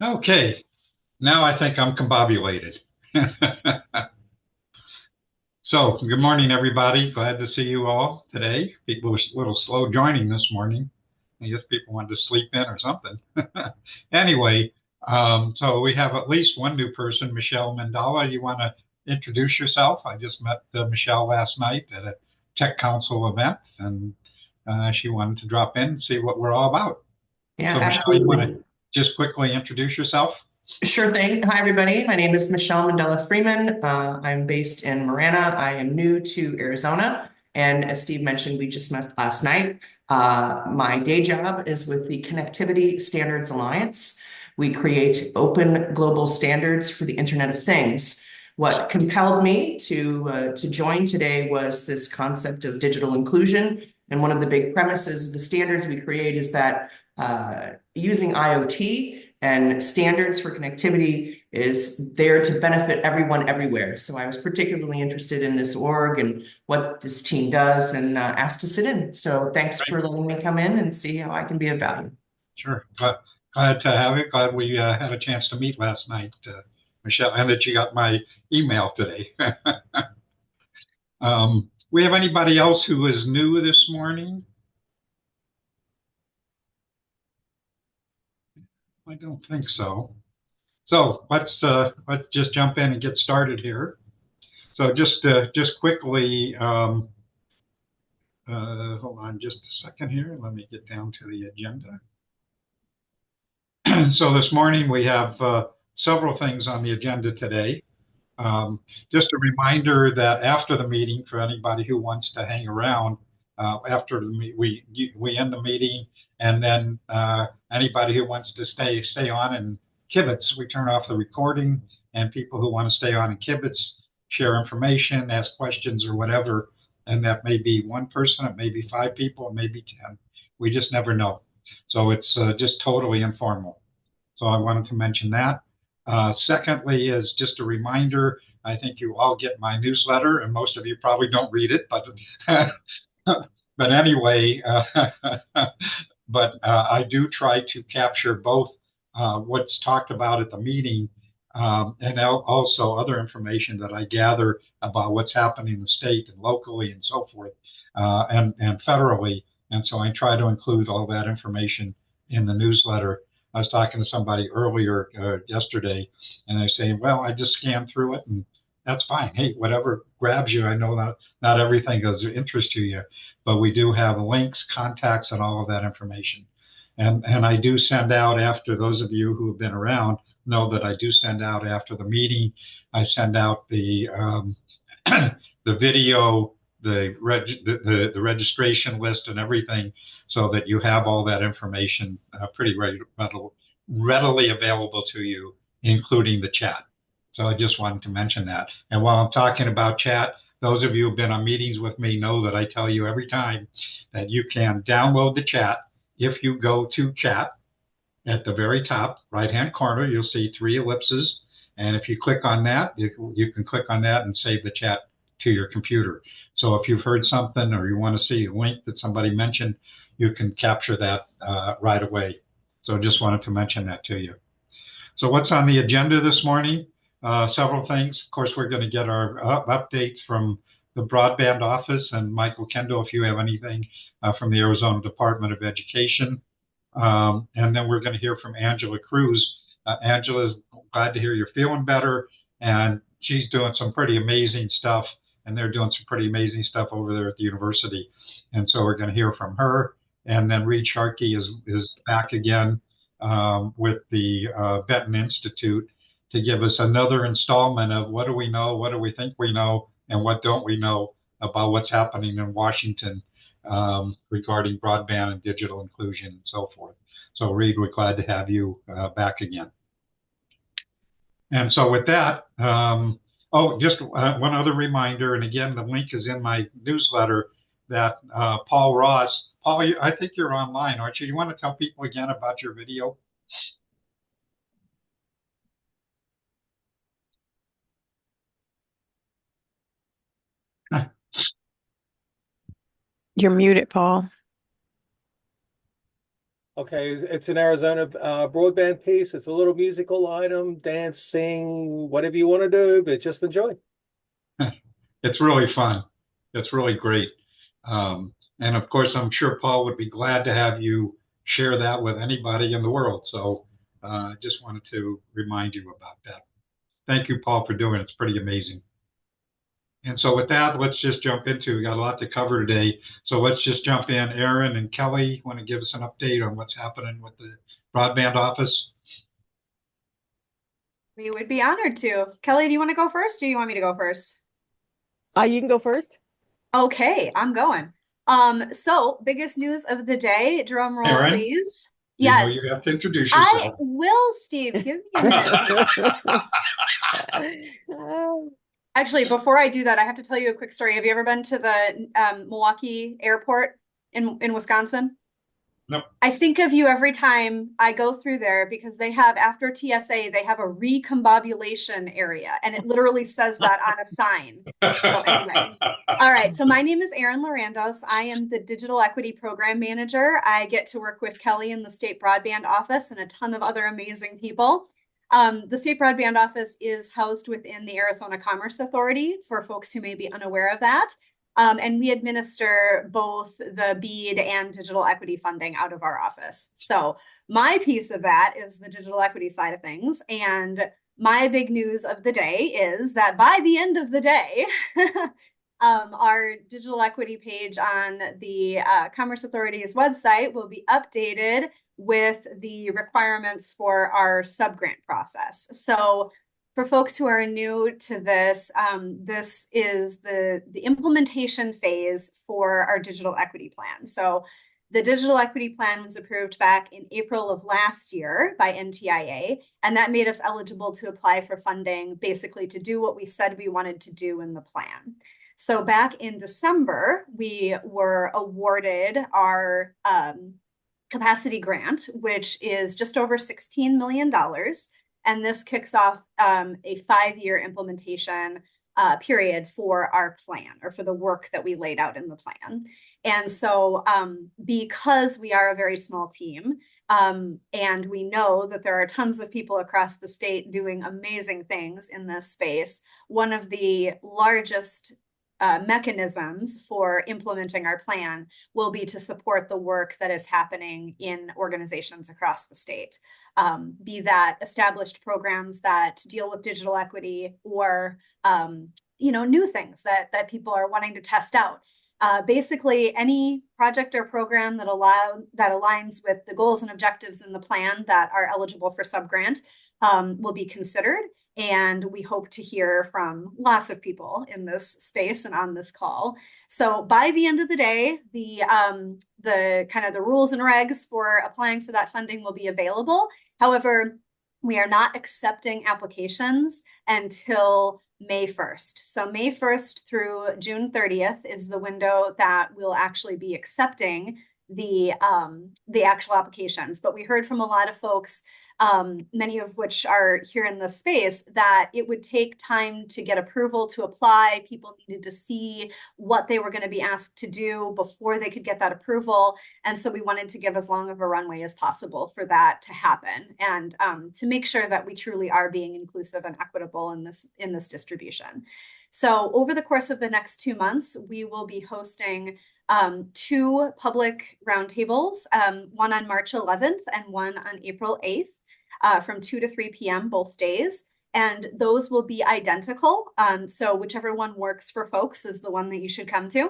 Okay, now I think I'm combobulated. So, good morning, everybody. Glad to see you all today. People were a little slow joining this morning. I guess people wanted to sleep in or something. Anyway, so we have at least one new person, Michelle Mandala. You want to introduce yourself? I just met Michelle last night at a Tech Council event, and she wanted to drop in and see what we're all about. Yeah, So, Michelle, you want to absolutely. just quickly introduce yourself? Sure thing. Hi, everybody. My name is Michelle Mandela Freeman. I'm based in Marana. I am new to Arizona. And as Steve mentioned, we just met last night. My day job is with the Connectivity Standards Alliance. We create open global standards for the Internet of Things. What compelled me to join today was this concept of digital inclusion. And one of the big premises of the standards we create is that using IoT and standards for connectivity is there to benefit everyone everywhere. So I was particularly interested in this org and what this team does and asked to sit in. So thanks for letting me come in and see how I can be of value. Sure. Glad to have you. Glad we had a chance to meet last night, Michelle, and that you got my email today. We have anybody else who is new this morning? I don't think so. So let's just jump in and get started here. So just quickly, hold on just a second here. Let me get down to the agenda. So this morning we have several things on the agenda today. Um, just a reminder that after the meeting, for anybody who wants to hang around after we end the meeting, and then anybody who wants to stay on and kibitz, we turn off the recording, and people who want to stay on and kibitz, share information, ask questions, or whatever. And that may be one person, it may be five people, it may be 10. We just never know. So it's just totally informal. So I wanted to mention that. Secondly, is just a reminder, I think you all get my newsletter, and most of you probably don't read it, but but anyway, I do try to capture both what's talked about at the meeting and also other information that I gather about what's happening in the state and locally and so forth, and federally. And so I try to include all that information in the newsletter. I was talking to somebody earlier yesterday, and they're saying, "Well, I just scanned through it, and that's fine. Hey, whatever grabs you. I know that not everything is of interest to you, but we do have links, contacts, and all of that information. And I do send out after those of you who have been around know that I do send out after the meeting. I send out the video, the registration list, and everything, so that you have all that information pretty readily available to you, including the chat. So I just wanted to mention that. And while I'm talking about chat, those of you who've been on meetings with me know that I tell you every time that you can download the chat. If you go to chat at the very top right hand corner, you'll see three ellipses. And if you click on that, you can click on that and save the chat to your computer. So if you've heard something or you want to see a link that somebody mentioned, you can capture that right away. So just wanted to mention that to you. So what's on the agenda this morning? Several things. Of course, we're going to get our updates from the broadband office and Michael Kendall, if you have anything from the Arizona Department of Education. And then we're going to hear from Angela Cruz. Angela's glad to hear you're feeling better, and she's doing some pretty amazing stuff, and they're doing some pretty amazing stuff over there at the university. And so we're going to hear from her. And then Reed Sharkey is back again with the Benton Institute to give us another installment of what do we know, what do we think we know, and what don't we know about what's happening in Washington regarding broadband and digital inclusion and so forth. So, Reed, we're glad to have you back again. And so, with that, just one other reminder, and again, the link is in my newsletter that Paul Ross. Paul, I think you're online, aren't you? You want to tell people again about your video? You're muted, Paul. Okay, it's an Arizona broadband piece. It's a little musical item, dance, sing, whatever you want to do, but just enjoy. It's really fun. It's really great. And of course, I'm sure Paul would be glad to have you share that with anybody in the world. So I just wanted to remind you about that. Thank you, Paul, for doing it. It's pretty amazing. And so with that, let's just jump into, we got a lot to cover today. So let's just jump in. Aaron and Kelly, want to give us an update on what's happening with the broadband office? We would be honored to. Kelly, do you want to go first? Or do you want me to go first? You can go first. Okay, I'm going. So biggest news of the day, drum roll, Aaron, please. you know Yes, you have to introduce I yourself. will, Steve. Give me a minute, please. Actually, before I do that, I have to tell you a quick story. Have you ever been to the Milwaukee airport in Wisconsin? No. I think of you every time I go through there because they have, after TSA, they have a recombobulation area, and it literally says that on a sign. So anyway, all right. So my name is Erin Larandos. I am the Digital Equity Program Manager. I get to work with Kelly in the State Broadband Office and a ton of other amazing people. The State Broadband Office is housed within the Arizona Commerce Authority, for folks who may be unaware of that. And we administer both the BEAD and digital equity funding out of our office. So my piece of that is the digital equity side of things. And my big news of the day is that by the end of the day, our digital equity page on the Commerce Authority's website will be updated with the requirements for our subgrant process. So for folks who are new to this, this is the implementation phase for our digital equity plan. So the digital equity plan was approved back in April of last year by NTIA, and that made us eligible to apply for funding, basically to do what we said we wanted to do in the plan. So back in December, we were awarded our capacity grant, which is just over $16 million. And this kicks off a 5-year implementation period for our plan, or for the work that we laid out in the plan. And so because we are a very small team, and we know that there are tons of people across the state doing amazing things in this space, one of the largest mechanisms for implementing our plan will be to support the work that is happening in organizations across the state, be that established programs that deal with digital equity, or new things that people are wanting to test out. Basically, any project or program that aligns with the goals and objectives in the plan that are eligible for subgrant will be considered. And we hope to hear from lots of people in this space and on this call. So by the end of the day, the kind of the rules and regs for applying for that funding will be available. However, we are not accepting applications until May 1st. So May 1st through June 30th is the window that we'll actually be accepting the actual applications. But we heard from a lot of folks, many of which are here in the space, that it would take time to get approval to apply. People needed to see what they were going to be asked to do before they could get that approval. And so we wanted to give as long of a runway as possible for that to happen, and to make sure that we truly are being inclusive and equitable in this distribution. So over the course of the next 2 months, we will be hosting 2 public roundtables, one on March 11th and one on April 8th. From 2 to 3 p.m. both days. And those will be identical. So whichever one works for folks is the one that you should come to.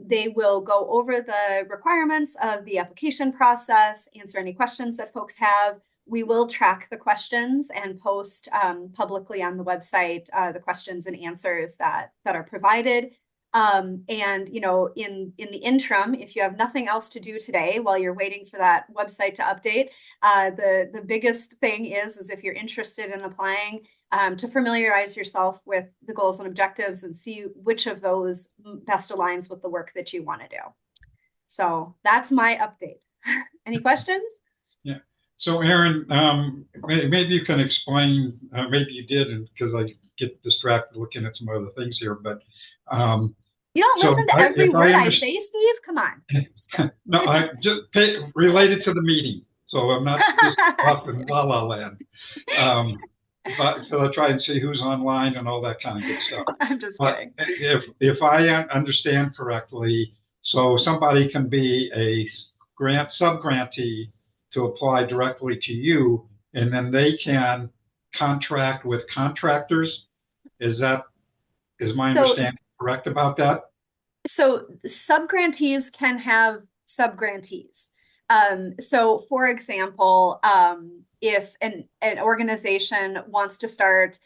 They will go over the requirements of the application process, answer any questions that folks have. We will track the questions and post publicly on the website the questions and answers that are provided. And in the interim, if you have nothing else to do today while you're waiting for that website to update, the biggest thing is if you're interested in applying, to familiarize yourself with the goals and objectives and see which of those best aligns with the work that you want to do. So that's my update. Any questions? Yeah. So Aaron, maybe you can explain, maybe you did, because I get distracted looking at some other things here, but You don't So listen to every if I word I understand, say, Steve? Come on. no, I just related to the meeting. So I'm not just up in la la land. Um, but so I'll try and see who's online and all that kind of good stuff. I'm just But kidding. if I understand correctly, so somebody can be a grant sub-grantee to apply directly to you, and then they can contract with contractors. Is that is my So understanding correct about that? So subgrantees can have subgrantees. So for example, if an organization wants to start,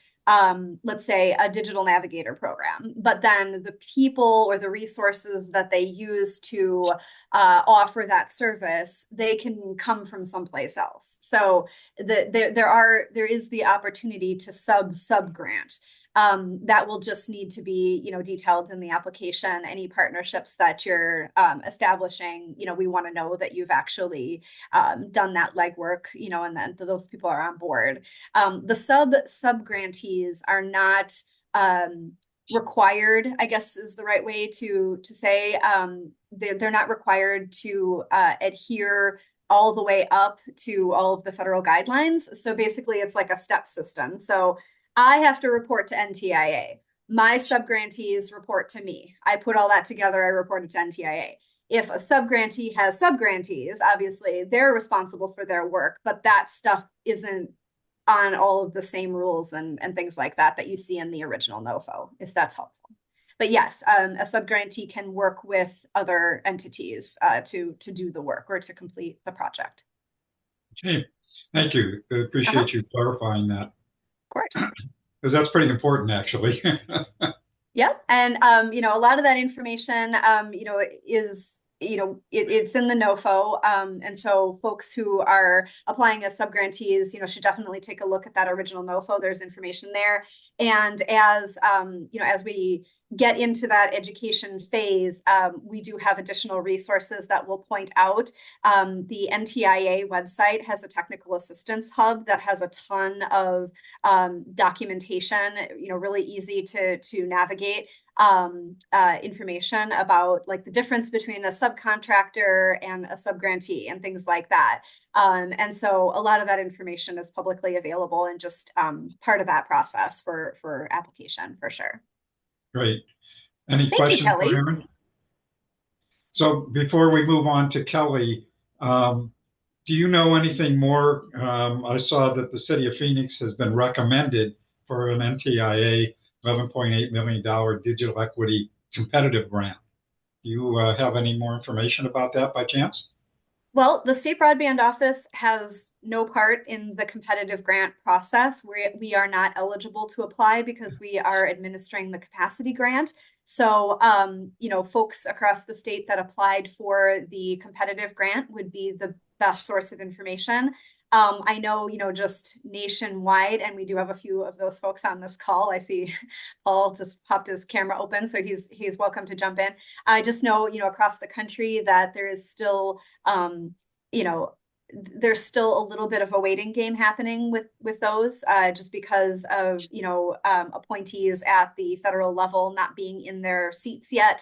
let's say, a digital navigator program, but then the people or the resources that they use to offer that service, they can come from someplace else. So there is the opportunity to sub grant. That will just need to be, detailed in the application. Any partnerships that you're establishing, we want to know that you've actually done that legwork, and then those people are on board. The sub grantees are not required, I guess is the right way to say. They're not required to adhere all the way up to all of the federal guidelines. So basically, it's like a step system. So I have to report to NTIA. My subgrantees report to me. I put all that together. I report it to NTIA. If a subgrantee has subgrantees, obviously they're responsible for their work, but that stuff isn't on all of the same rules and things like that you see in the original NOFO, if that's helpful. But yes, a subgrantee can work with other entities to do the work or to complete the project. Okay, thank you. I appreciate you clarifying that. Of course. Because that's pretty important, actually. Yep. And, a lot of that information, is, it's in the NOFO. And so folks who are applying as subgrantees, should definitely take a look at that original NOFO. There's information there. And as we get into that education phase, we do have additional resources that will point out. The NTIA website has a technical assistance hub that has a ton of documentation, really easy to navigate information about like the difference between a subcontractor and a subgrantee and things like that. And so a lot of that information is publicly available and just part of that process for application for sure. Great. Any Thank you, questions for Kelly. Aaron? So before we move on to Kelly, do you know anything more? I saw that the city of Phoenix has been recommended for an NTIA $11.8 million digital equity competitive grant. Do you have any more information about that by chance? Well, the State Broadband Office has no part in the competitive grant process. We are not eligible to apply because we are administering the capacity grant. So, folks across the state that applied for the competitive grant would be the best source of information. I know, just nationwide, and we do have a few of those folks on this call. I see Paul just popped his camera open, so he's welcome to jump in. I just know, across the country that there is still, there's still a little bit of a waiting game happening with those, just because of, appointees at the federal level not being in their seats yet.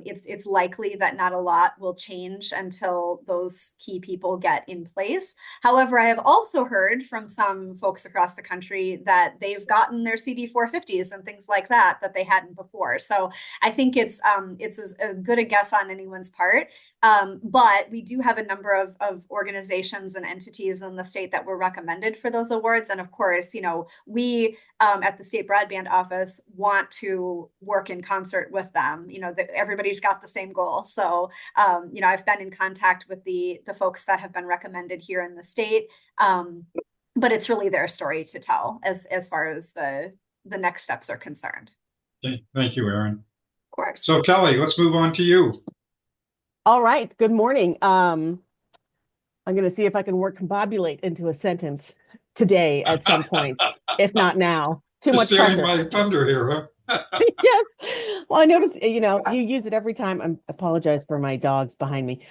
It's likely that not a lot will change until those key people get in place. However, I have also heard from some folks across the country that they've gotten their CD450s and things like that they hadn't before. So I think it's as good a guess on anyone's part. But we do have a number of organizations and entities in the state that were recommended for those awards. And of course, we at the State Broadband Office want to work in concert with them. Everybody's got the same goal. So, I've been in contact with the folks that have been recommended here in the state. But it's really their story to tell as far as the next steps are concerned. Okay. Thank you, Aaron. Of course. So Kelly, let's move on to you. All right. Good morning. I'm going to see if I can combobulate into a sentence today at some point, if not now. Too much pressure. My thunder here, huh? Yes. Well, I noticed, you use it every time. I apologize for my dogs behind me.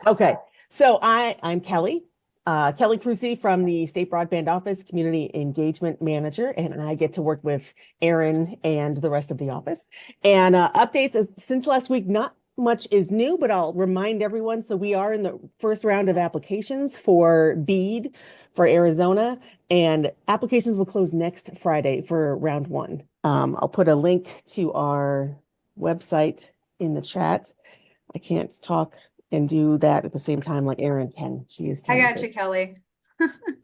Okay. So I'm Kelly. Kelly Prusi from the State Broadband Office, Community Engagement Manager, and I get to work with Aaron and the rest of the office. And updates since last week, not much is new, but I'll remind everyone. So we are in the first round of applications for BEAD for Arizona, and applications will close next Friday for round one. I'll put a link to our website in the chat. I can't talk and do that at the same time like Erin can. She is I talented. got you, Kelly.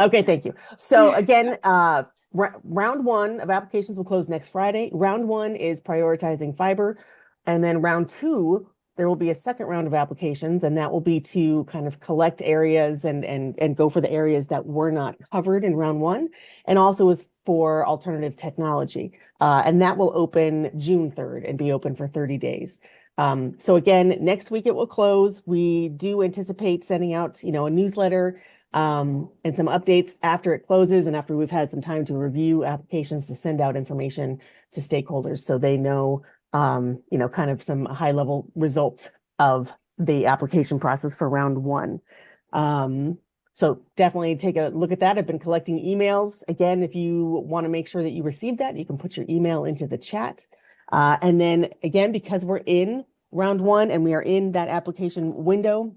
Okay, thank you. So again, round one of applications will close next Friday. Round one is prioritizing fiber. And then round two, there will be a second round of applications, and that will be to kind of collect areas and go for the areas that were not covered in round one, and also is for alternative technology. And that will open June 3rd and be open for 30 days. So again, next week it will close. We do anticipate sending out, a newsletter and some updates after it closes and after we've had some time to review applications to send out information to stakeholders so they know, kind of some high level results of the application process for round one. So definitely take a look at that. I've been collecting emails. Again, if you want to make sure that you receive that, you can put your email into the chat. And then again, because we're in round one and we are in that application window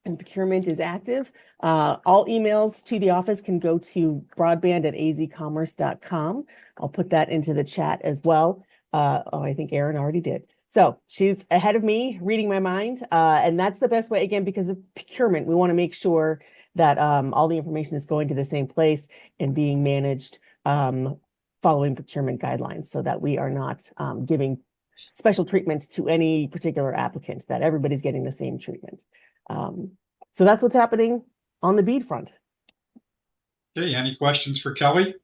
and procurement is active, all emails to the office can go to broadband@azcommerce.com. I'll put that into the chat as well. I think Erin already did. So she's ahead of me, reading my mind. And that's the best way, again, because of procurement. We want to make sure that all the information is going to the same place and being managed following procurement guidelines so that we are not giving special treatment to any particular applicant, that everybody's getting the same treatment. So that's what's happening on the BEAD front. Okay, any questions for Kelly?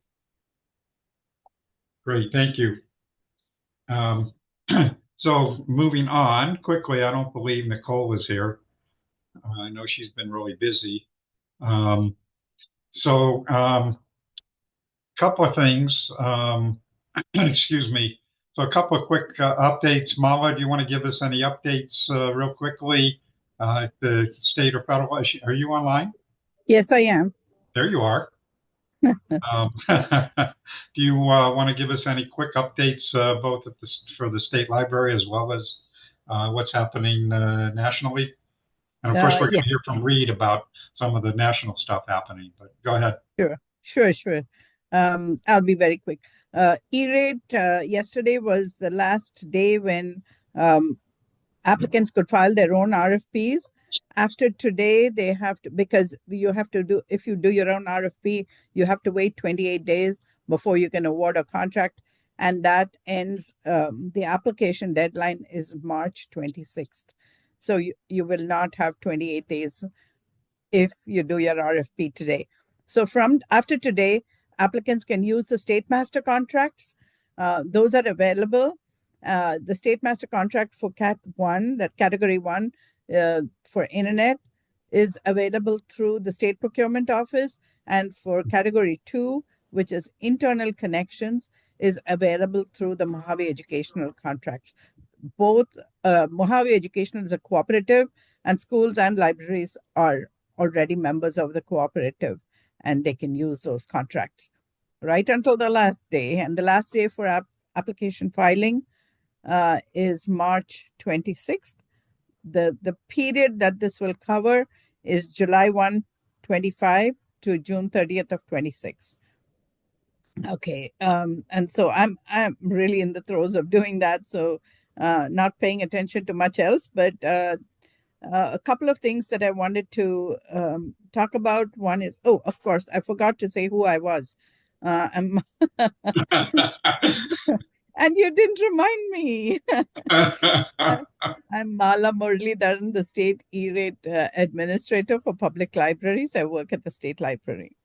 Great, thank you. So moving on quickly, I don't believe Nicole is here. I know she's been really busy. Couple of things, excuse me. So a couple of quick updates. Mala, do you want to give us any updates real quickly? The state or federal, are you online? Yes, I am. There you are. Do you want to give us any quick updates both for the state library as well as what's happening nationally? And of course, we're going Yes. to hear from Reed about some of the national stuff happening, but go ahead. Sure. I'll be very quick. E-rate yesterday was the last day when applicants could file their own RFPs. After today, they have to, because you have to do, if you do your own RFP, you have to wait 28 days before you can award a contract. And that ends, the application deadline is March 26th. So you will not have 28 days if you do your RFP today. So from after today, applicants can use the state master contracts. Those are available. The state master contract for Cat 1, that category 1 for internet, is available through the state procurement office. And for category 2, which is internal connections, is available through the Mojave Educational contracts. Both Mojave Educational is a cooperative, and schools and libraries are already members of the cooperative, and they can use those contracts right until the last day. And the last day for application filing is March 26th. The period that this will cover is July 1, 25 to June 30th of 26. Okay, and so I'm really in the throes of doing that, so not paying attention to much else, but a couple of things that I wanted to talk about. One is, of course, I forgot to say who I was. And you didn't remind me. I'm Mala Muralidharan, the state E-rate administrator for public libraries. I work at the state library.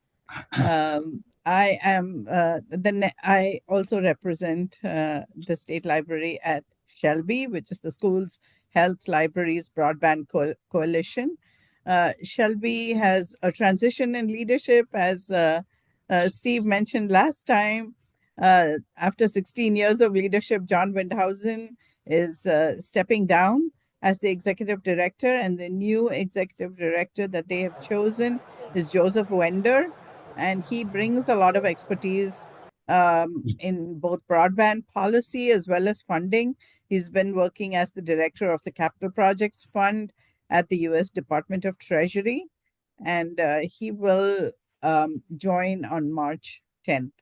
I am I also represent the state library at Shelby, which is the Schools Health Libraries Broadband Coalition. Shelby has a transition in leadership, as Steve mentioned last time. After 16 years of leadership, John Windhausen is stepping down as the executive director, and the new executive director that they have chosen is Joseph Wender, and he brings a lot of expertise in both broadband policy as well as funding. He's been working as the director of the Capital Projects Fund at the U.S. Department of Treasury, and he will join on March 10th.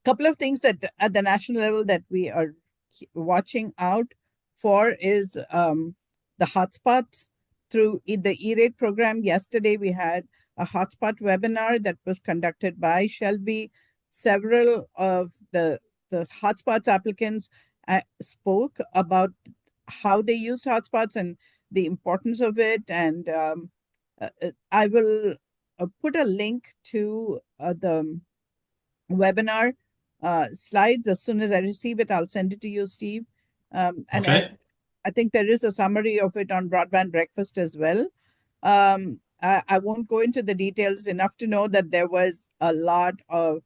Couple of things that at the national level that we are watching out for is the hotspots through the E-rate program. Yesterday, we had a hotspot webinar that was conducted by Shelby. Several of the hotspots applicants spoke about how they used hotspots and the importance of it. And I will put a link to the webinar slides as soon as I receive it. I'll send it to you, Steve. And Okay. I think there is a summary of it on Broadband Breakfast as well. I won't go into the details, enough to know that there was a lot of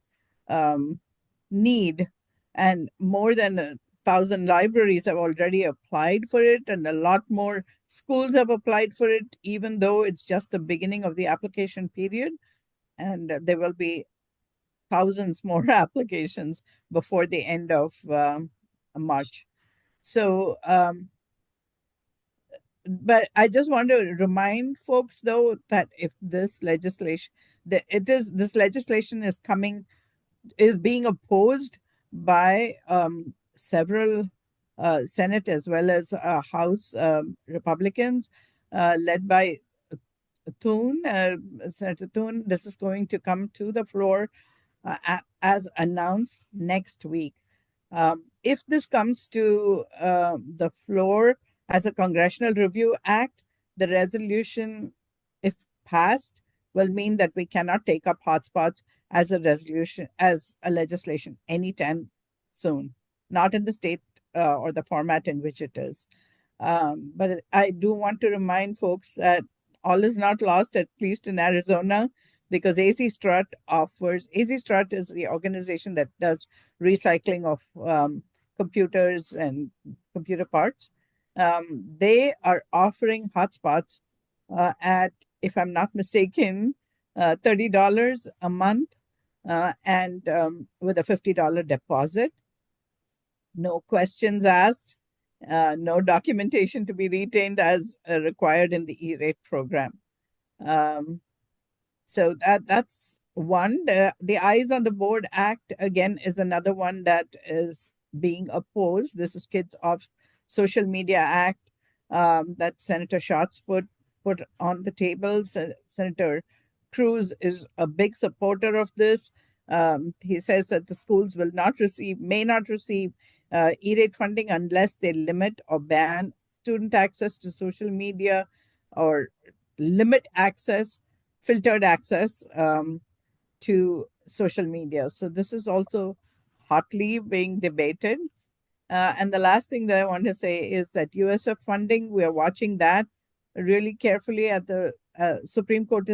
need, and more than 1,000 libraries have already applied for it, and a lot more schools have applied for it, even though it's just the beginning of the application period. And there will be thousands more applications before the end of March. So, but I just want to remind folks, though, that if this legislation, this legislation is being opposed by several Senate as well as House Republicans, led by Thune, Senator Thune. This is going to come to the floor as announced next week. If this comes to the floor as a Congressional Review Act, the resolution, if passed, will mean that we cannot take up hotspots as a resolution, as a legislation anytime soon, not in the state or the format in which it is. But I do want to remind folks that all is not lost, at least in Arizona, because AZ Strut is the organization that does recycling of computers and computer parts. They are offering hotspots at, if I'm not mistaken, $30 a month and with a $50 deposit. No questions asked, no documentation to be retained as required in the E-rate program. So that's one. The Eyes on the Board Act, again, is another one that is being opposed. This is Kids Off Social Media Act that Senator Schatz put on the table. Senator Cruz is a big supporter of this. He says that the schools may not receive E-rate funding unless they limit or ban student access to social media or limit access, filtered access to social media. So this is also hotly being debated. And the last thing that I want to say is that USF funding, we are watching that really carefully. At the Supreme Court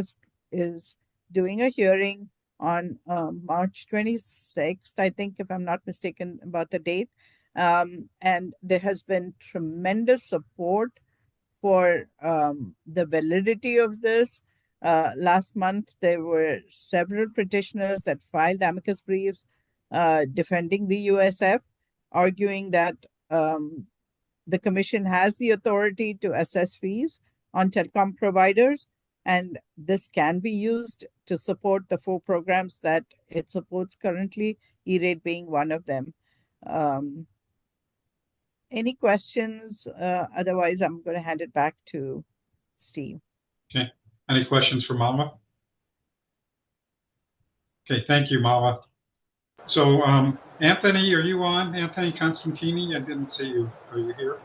is doing a hearing on March 26th, I think, if I'm not mistaken about the date. And there has been tremendous support for the validity of this. Last month, there were several petitioners that filed amicus briefs defending the USF, arguing that the commission has the authority to assess fees on telecom providers, and this can be used to support the 4 programs that it supports currently, E-rate being one of them. Any questions? Otherwise, I'm going to hand it back to Steve. Okay. Any questions for Mama? Okay, thank you, Mama. So, Anthony, are you on? Anthony Constantini? I didn't see you. Are you here?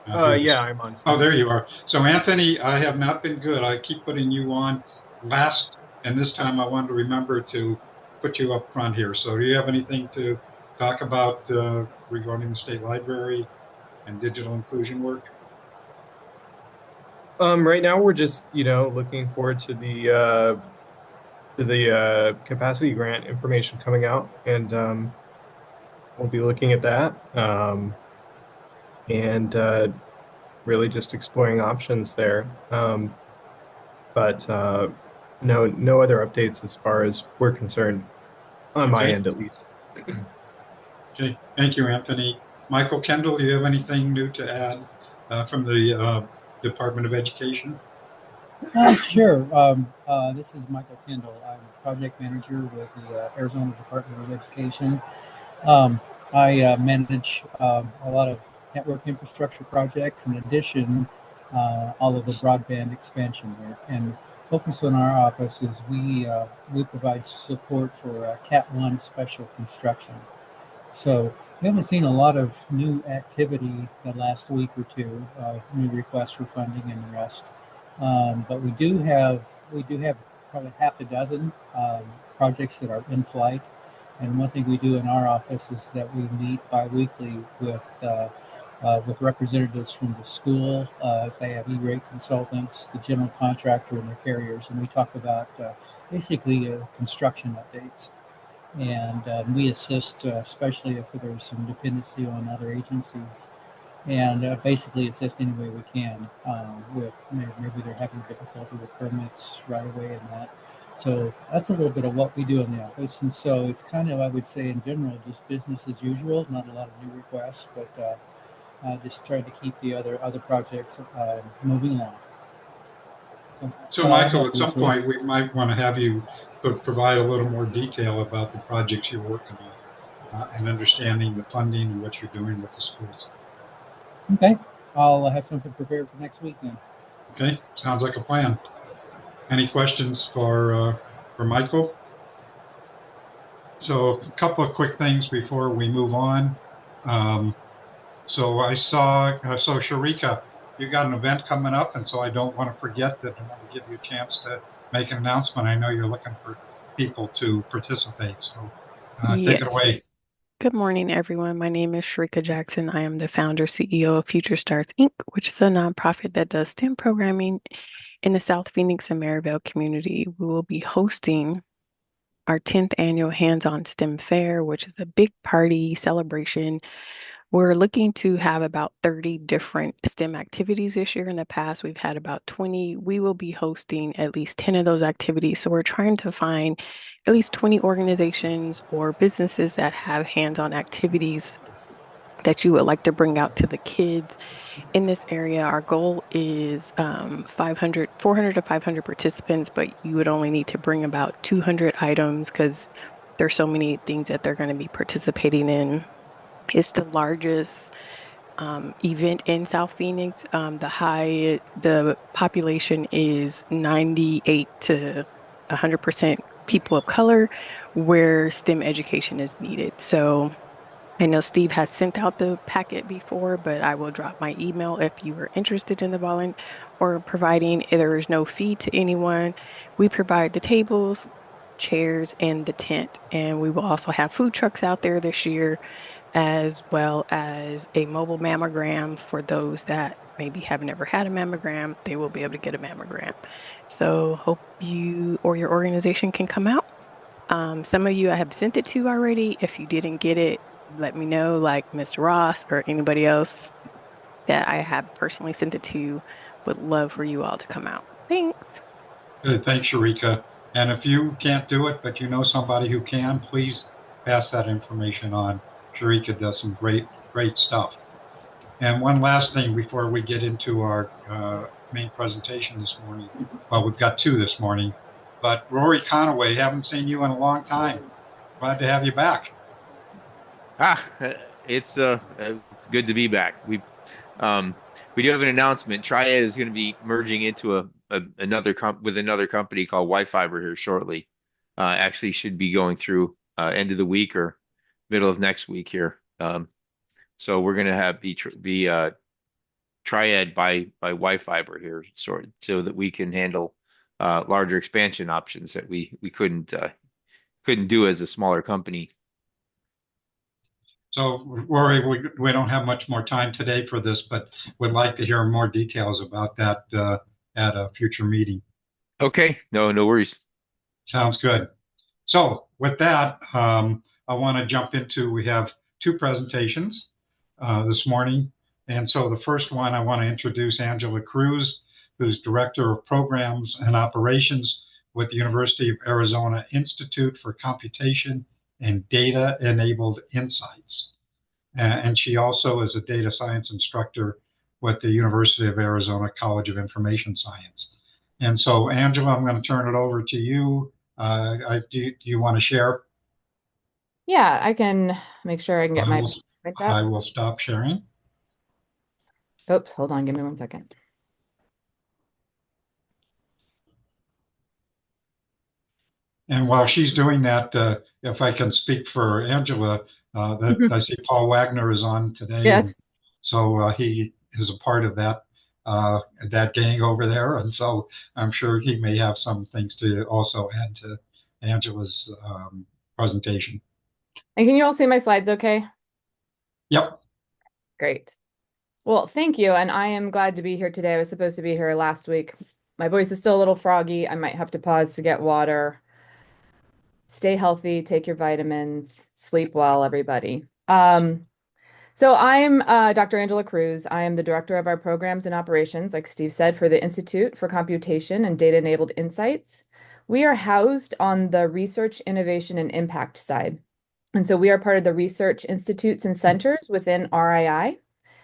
Yeah, I'm on. Oh, there you are. So, Anthony, I have not been good. I keep putting you on and this time I wanted to remember to put you up front here. So, do you have anything to talk about regarding the state library and digital inclusion work? Right now we're just, looking forward to the capacity grant information coming out, and we'll be looking at that, and really just exploring options there. But no other updates as far as we're concerned, on my Okay. end at least. Okay. Thank you, Anthony. Michael Kendall, do you have anything new to add from the Department of Education? Sure. This is Michael Kendall. I'm project manager with the Arizona Department of Education. I manage a lot of network infrastructure projects. In addition, all of the broadband expansion work. And focus on our office is we provide support for Cat 1 special construction. So we haven't seen a lot of new activity the last week or two, new requests for funding and the rest. But we do have probably half a dozen projects that are in flight. And one thing we do in our office is that we meet biweekly with representatives from the school, if they have E-rate consultants, the general contractor, and their carriers, and we talk about basically construction updates. And we assist, especially if there's some dependency on other agencies, and basically assist any way we can with maybe they're having difficulty with permits right away and that. So that's a little bit of what we do in the office, and so it's kind of, I would say, in general, just business as usual. Not a lot of new requests, but just trying to keep the other projects moving along. So, I Michael, have at for some this week. point, we might want to have you provide a little more detail about the projects you're working on and understanding the funding and what you're doing with the schools. Okay, I'll have something prepared for next week then. Okay, sounds like a plan. Any questions for Michael? So, a couple of quick things before we move on. So I saw, so Sharika, you got an event coming up, and so I don't want to forget that. I want to give you a chance to make an announcement. I know you're looking for people to participate, so take it away. Yes. Good morning, everyone. My name is Sharika Jackson. I am the founder CEO of Future Starts Inc., which is a nonprofit that does STEM programming in the South Phoenix and Maryvale community. We will be hosting our 10th annual Hands-on STEM Fair, which is a big party celebration. We're looking to have about 30 different STEM activities this year. In the past, we've had about 20. We will be hosting at least 10 of those activities. So we're trying to find at least 20 organizations or businesses that have hands-on activities that you would like to bring out to the kids in this area. Our goal is 400 to 500 participants, but you would only need to bring about 200 items because there's so many things that they're going to be participating in. It's the largest event in South Phoenix. The population is 98 to 100% people of color where STEM education is needed. So I know Steve has sent out the packet before, but I will drop my email if you are interested in the volunteer or providing. There is no fee to anyone. We provide the tables, chairs, and the tent, and we will also have food trucks out there this year, as well as a mobile mammogram for those that maybe have never had a mammogram. They will be able to get a mammogram. So hope you or your organization can come out. Some of you I have sent it to already. If you didn't get it, let me know, like Mr. Ross or anybody else that I have personally sent it to. Would love for you all to come out. Thanks. Good, thanks, Sharika. And if you can't do it, but you know somebody who can, please pass that information on. Sharika does some great stuff. And one last thing before we get into our main presentation this morning. Well, we've got two this morning, but Rory Conaway, haven't seen you in a long time. Glad to have you back. It's good to be back. Um we do have an announcement. Triad is going to be merging into another company called Wi-Fiber here shortly. Actually should be going through end of the week or middle of next week here. So we're going to have the Triad by Wi-Fiber here, so that we can handle larger expansion options that we couldn't do as a smaller company. So, Rory, we don't have much more time today for this, but would like to hear more details about that at a future meeting. Okay, no worries. Sounds good. So with that, I want to jump into, we have two presentations this morning. And so the first one, I want to introduce Angela Cruz, who's Director of Programs and Operations with the University of Arizona Institute for Computation and Data-Enabled Insights. And she also is a data science instructor with the University of Arizona College of Information Science. And so, Angela, I'm going to turn it over to you. Do you want to share? Yeah, I can make sure I can get I my will, print I up. will stop sharing. Oops, hold on, give me 1 second. And while she's doing that, if I can speak for Angela, that I see Paul Wagner is on today, and Yes. so he is a part of that gang over there, and so I'm sure he may have some things to also add to Angela's presentation. And can you all see my slides okay? Yep. Great. Well, thank you. And I am glad to be here today. I was supposed to be here last week. My voice is still a little froggy. I might have to pause to get water. Stay healthy, take your vitamins, sleep well, everybody. So I'm Dr. Angela Cruz. I am the director of our programs and operations, like Steve said, for the Institute for Computation and Data-Enabled Insights. We are housed on the research, innovation, and impact side. And so we are part of the research institutes and centers within RII.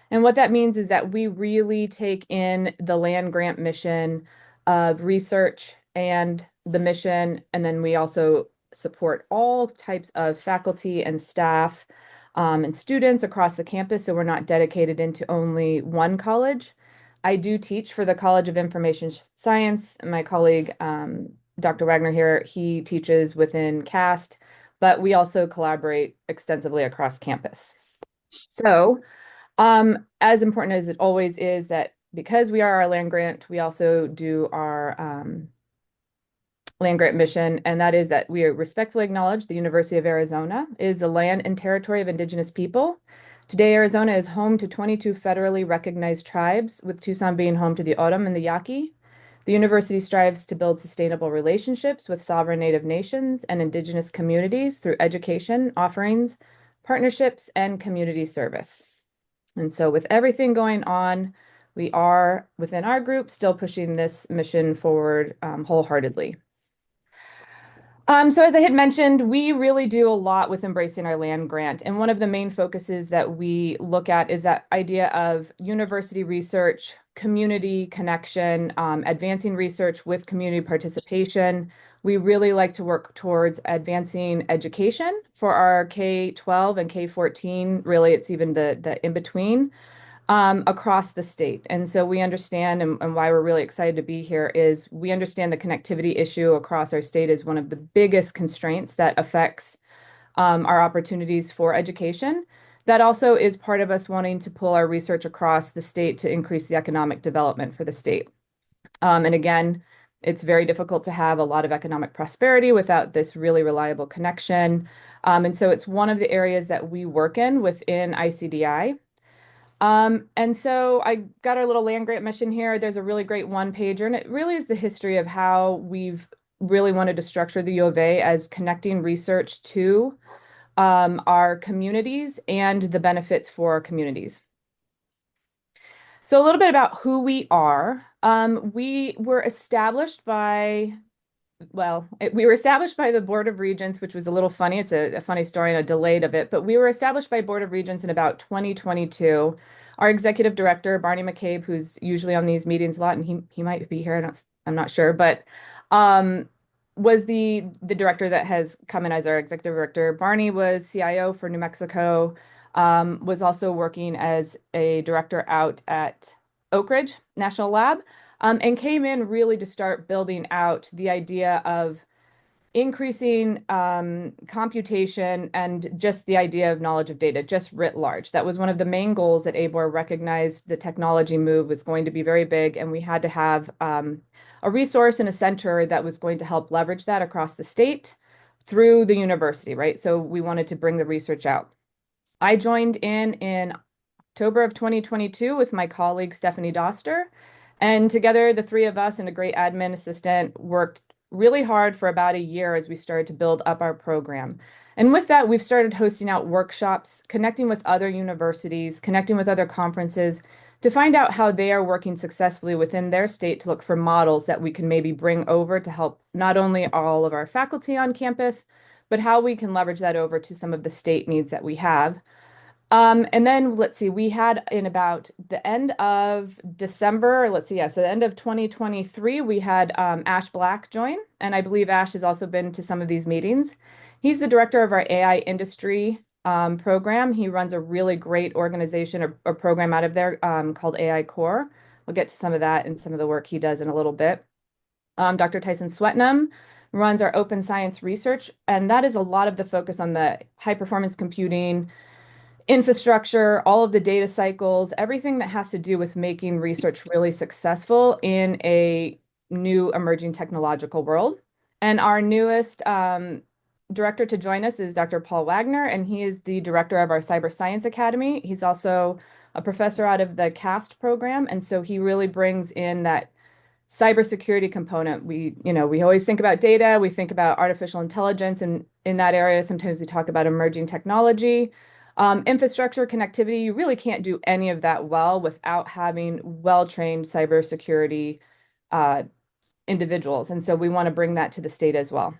And what that means is that we really take in the land grant mission of research and the mission, and then we also support all types of faculty and staff and students across the campus. So we're not dedicated into only one college. I do teach for the College of Information Science. My colleague, Dr. Wagner here, he teaches within CAST, but we also collaborate extensively across campus. So, as important as it always is that because we are our land grant, we also do our land grant mission, and that is that we respectfully acknowledge the University of Arizona is the land and territory of Indigenous people. Today, Arizona is home to 22 federally recognized tribes, with Tucson being home to the O'odham and the Yaqui. The university strives to build sustainable relationships with sovereign Native nations and Indigenous communities through education, offerings, partnerships, and community service. And so with everything going on, we are within our group still pushing this mission forward wholeheartedly. So as I had mentioned, we really do a lot with embracing our land grant. And one of the main focuses that we look at is that idea of university research, community connection, advancing research with community participation. We really like to work towards advancing education for our K-12 and K-14. Really, it's even the in-between across the state. And so we understand, and why we're really excited to be here is we understand the connectivity issue across our state is one of the biggest constraints that affects our opportunities for education. That also is part of us wanting to pull our research across the state to increase the economic development for the state. And again, it's very difficult to have a lot of economic prosperity without this really reliable connection. And so it's one of the areas that we work in within ICDI. And so I got our little land grant mission here. There's a really great one pager, and it really is the history of how we've really wanted to structure the U of A as connecting research to our communities and the benefits for our communities. So a little bit about who we are. We were established by we were established by the Board of Regents, which was a little funny. It's a funny story and a delayed of it, but we were established by Board of Regents in about 2022. Our executive director, Barney McCabe, who's usually on these meetings a lot, and he might be here, I'm not sure, but was the director that has come in as our executive director. Barney was CIO for New Mexico, was also working as a director out at Oak Ridge National Lab. And came in really to start building out the idea of increasing computation and just the idea of knowledge of data, just writ large. That was one of the main goals that ABOR recognized the technology move was going to be very big, and we had to have a resource and a center that was going to help leverage that across the state through the university, right? So we wanted to bring the research out. I joined in October of 2022 with my colleague Stephanie Doster. And together, the three of us and a great admin assistant worked really hard for about a year as we started to build up our program. And with that, we've started hosting out workshops, connecting with other universities, connecting with other conferences to find out how they are working successfully within their state to look for models that we can maybe bring over to help not only all of our faculty on campus, but how we can leverage that over to some of the state needs that we have. And then let's see, we had in about the end of December, let's see, yeah, so the end of 2023, we had Ash Black join, and I believe Ash has also been to some of these meetings. He's the director of our AI industry program. He runs a really great organization or program out of there called AI Core. We'll get to some of that and some of the work he does in a little bit. Dr. Tyson Swetnam runs our open science research, and that is a lot of the focus on the high performance computing, infrastructure, all of the data cycles, everything that has to do with making research really successful in a new emerging technological world. And our newest director to join us is Dr. Paul Wagner, and he is the director of our Cyber Science Academy. He's also a professor out of the CAST program, and so he really brings in that cybersecurity component. We always think about data, we think about artificial intelligence, and in that area, sometimes we talk about emerging technology. Infrastructure, connectivity, you really can't do any of that well without having well-trained cybersecurity individuals. And so we want to bring that to the state as well.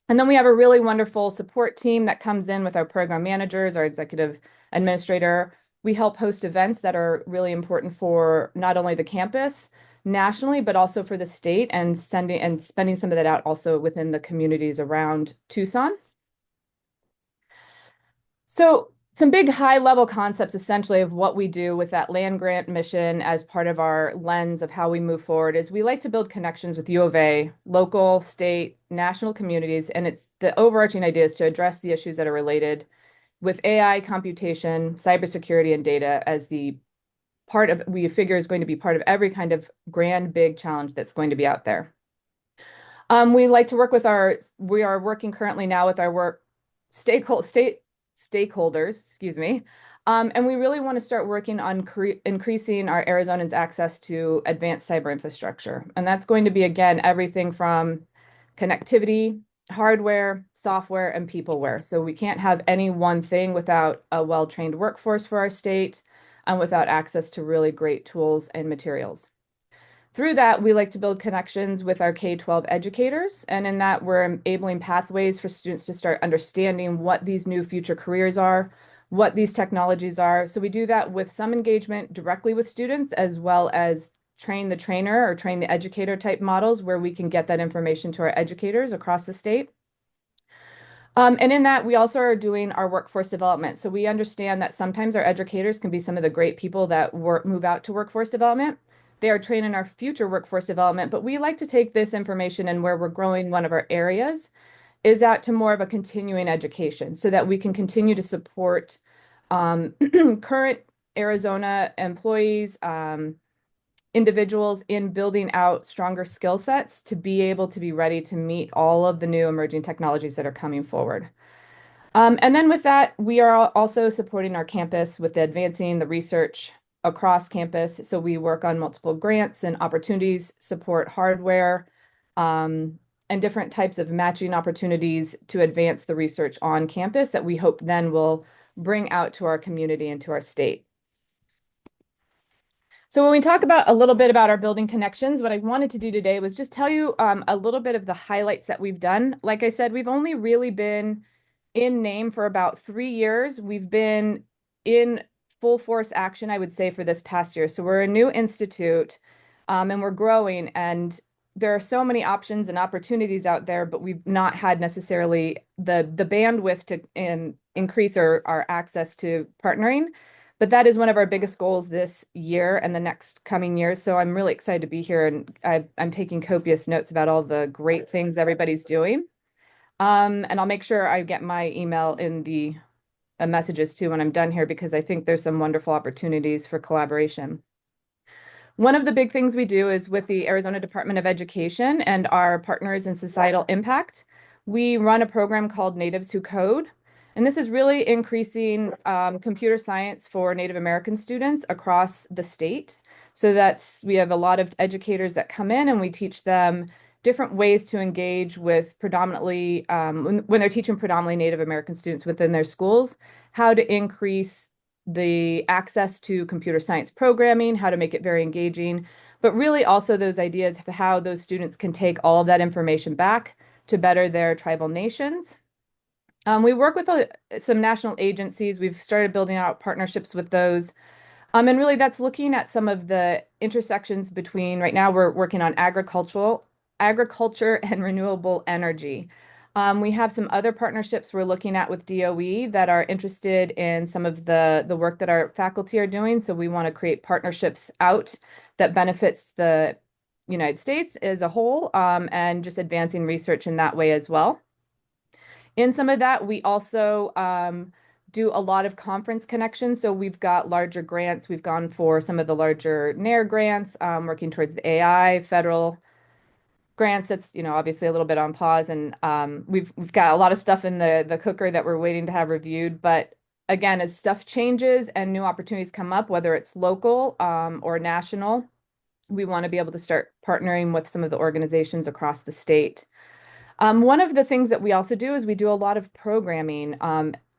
And then we have a really wonderful support team that comes in with our program managers, our executive administrator. We help host events that are really important for not only the campus nationally, but also for the state, and spending some of that out also within the communities around Tucson. So some big high level concepts essentially of what we do with that land grant mission as part of our lens of how we move forward is we like to build connections with U of A, local, state, national communities, and it's the overarching idea is to address the issues that are related with AI, computation, cybersecurity, and data as the part of we figure is going to be part of every kind of grand big challenge that's going to be out there. We like to work with we are working currently now with our stakeholders, excuse me. And we really want to start working on increasing our Arizonans' access to advanced cyber infrastructure. And that's going to be, again, everything from connectivity, hardware, software, and peopleware. So we can't have any one thing without a well-trained workforce for our state and without access to really great tools and materials. Through that, we like to build connections with our K-12 educators, and in that, we're enabling pathways for students to start understanding what these new future careers are, what these technologies are. So we do that with some engagement directly with students, as well as train the trainer or train the educator type models where we can get that information to our educators across the state. And in that, we also are doing our workforce development. So we understand that sometimes our educators can be some of the great people that move out to workforce development. They are trained in our future workforce development, but we like to take this information and where we're growing one of our areas is out to more of a continuing education so that we can continue to support current Arizona employees, individuals in building out stronger skill sets to be able to be ready to meet all of the new emerging technologies that are coming forward. And then with that, we are also supporting our campus with advancing the research across campus. So we work on multiple grants and opportunities, support hardware, and different types of matching opportunities to advance the research on campus that we hope then will bring out to our community and to our state. So when we talk about a little bit about our building connections, what I wanted to do today was just tell you a little bit of the highlights that we've done. Like I said, we've only really been in name for about 3 years. We've been in full force action, I would say, for this past year. So we're a new institute and we're growing, and there are so many options and opportunities out there, but we've not had necessarily the bandwidth to increase our access to partnering. But that is one of our biggest goals this year and the next coming years. So I'm really excited to be here, and I'm taking copious notes about all the great things everybody's doing. And I'll make sure I get my email in the messages too when I'm done here, because I think there's some wonderful opportunities for collaboration. One of the big things we do is with the Arizona Department of Education and our partners in societal impact, we run a program called Natives Who Code. And this is really increasing computer science for Native American students across the state. So we have a lot of educators that come in and we teach them different ways to engage with predominantly, when they're teaching predominantly Native American students within their schools, how to increase the access to computer science programming, how to make it very engaging, but really also those ideas of how those students can take all of that information back to better their tribal nations. We work with some national agencies. We've started building out partnerships with those. And really that's looking at some of the intersections between, right now we're working on agriculture and renewable energy. We have some other partnerships we're looking at with DOE that are interested in some of the work that our faculty are doing. So we want to create partnerships out that benefits the United States as a whole, and just advancing research in that way as well. In some of that, we also do a lot of conference connections. So we've got larger grants. We've gone for some of the larger NAIR grants, working towards the AI federal grants. That's, obviously a little bit on pause, and we've got a lot of stuff in the cooker that we're waiting to have reviewed. But again, as stuff changes and new opportunities come up, whether it's local or national, we want to be able to start partnering with some of the organizations across the state. One of the things that we also do is we do a lot of programming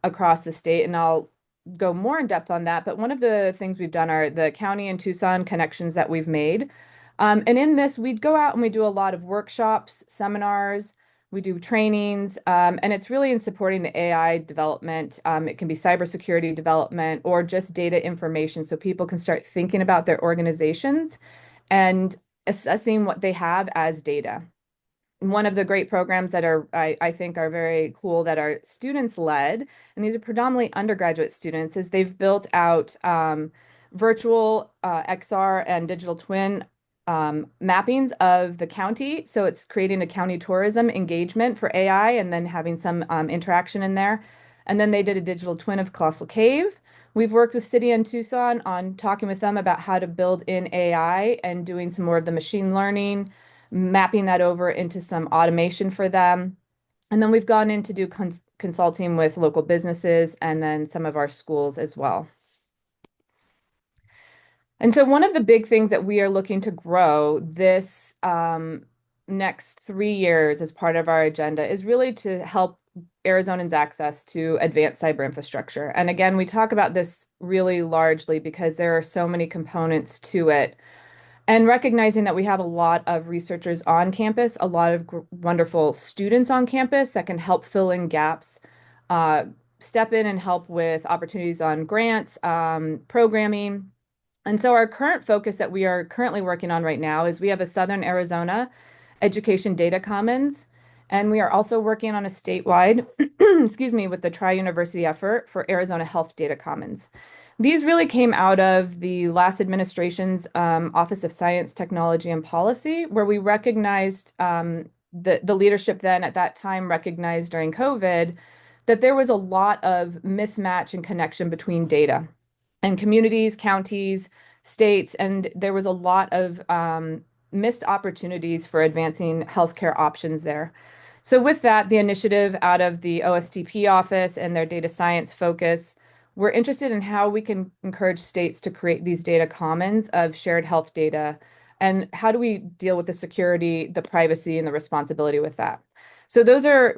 across the state, and I'll go more in depth on that. But one of the things we've done are the county and Tucson connections that we've made. And in this, we'd go out and we do a lot of workshops, seminars, we do trainings, and it's really in supporting the AI development. It can be cybersecurity development or just data information, so people can start thinking about their organizations and assessing what they have as data. One of the great programs that I think are very cool that are students led, and these are predominantly undergraduate students, is they've built out virtual XR and digital twin mappings of the county. So it's creating a county tourism engagement for AI and then having some interaction in there. And then they did a digital twin of Colossal Cave. We've worked with City and Tucson on talking with them about how to build in AI and doing some more of the machine learning, mapping that over into some automation for them. And then we've gone in to do consulting with local businesses and then some of our schools as well. And so one of the big things that we are looking to grow this next 3 years as part of our agenda is really to help Arizonans access to advanced cyber infrastructure. And again, we talk about this really largely because there are so many components to it. And recognizing that we have a lot of researchers on campus, a lot of wonderful students on campus that can help fill in gaps, step in and help with opportunities on grants, programming. And so our current focus that we are currently working on right now is we have a Southern Arizona Education Data Commons, and we are also working on a statewide, excuse me, with the Tri-University effort for Arizona Health Data Commons. These really came out of the last administration's Office of Science, Technology, and Policy, where we recognized, the leadership then at that time recognized during COVID that there was a lot of mismatch and connection between data and communities, counties, states, and there was a lot of missed opportunities for advancing healthcare options there. So with that, the initiative out of the OSTP office and their data science focus, we're interested in how we can encourage states to create these data commons of shared health data, and how do we deal with the security, the privacy, and the responsibility with that. So those are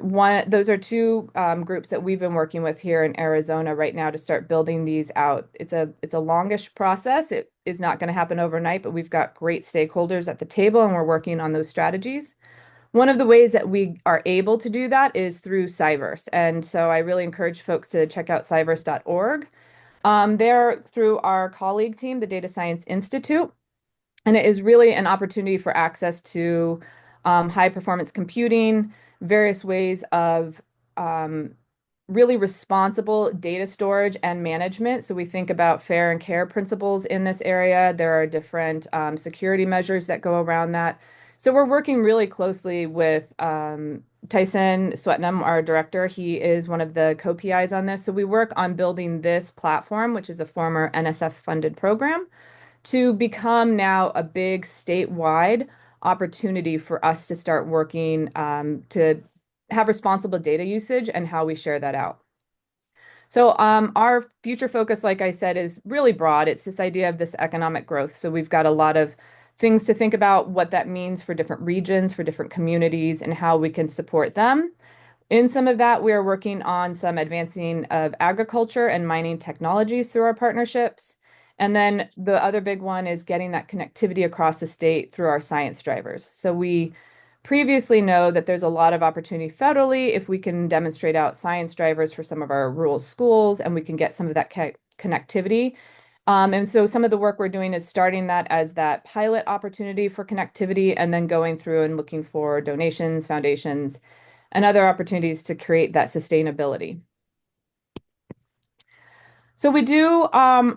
two groups that we've been working with here in Arizona right now to start building these out. It's a longish process. It is not going to happen overnight, but we've got great stakeholders at the table and we're working on those strategies. One of the ways that we are able to do that is through Cyverse. And so I really encourage folks to check out cyverse.org. They're through our colleague team, the Data Science Institute. And it is really an opportunity for access to high performance computing, various ways of really responsible data storage and management. So we think about fair and care principles in this area. There are different security measures that go around that. So we're working really closely with Tyson Swetnam, our director. He is one of the co-PIs on this. So we work on building this platform, which is a former NSF funded program, to become now a big statewide opportunity for us to start working to have responsible data usage and how we share that out. So our future focus, like I said, is really broad. It's this idea of this economic growth. So we've got a lot of things to think about what that means for different regions, for different communities, and how we can support them. In some of that, we are working on some advancing of agriculture and mining technologies through our partnerships. And then the other big one is getting that connectivity across the state through our science drivers. So we previously know that there's a lot of opportunity federally if we can demonstrate out science drivers for some of our rural schools and we can get some of that connectivity. And so some of the work we're doing is starting that as that pilot opportunity for connectivity and then going through and looking for donations, foundations, and other opportunities to create that sustainability. So we do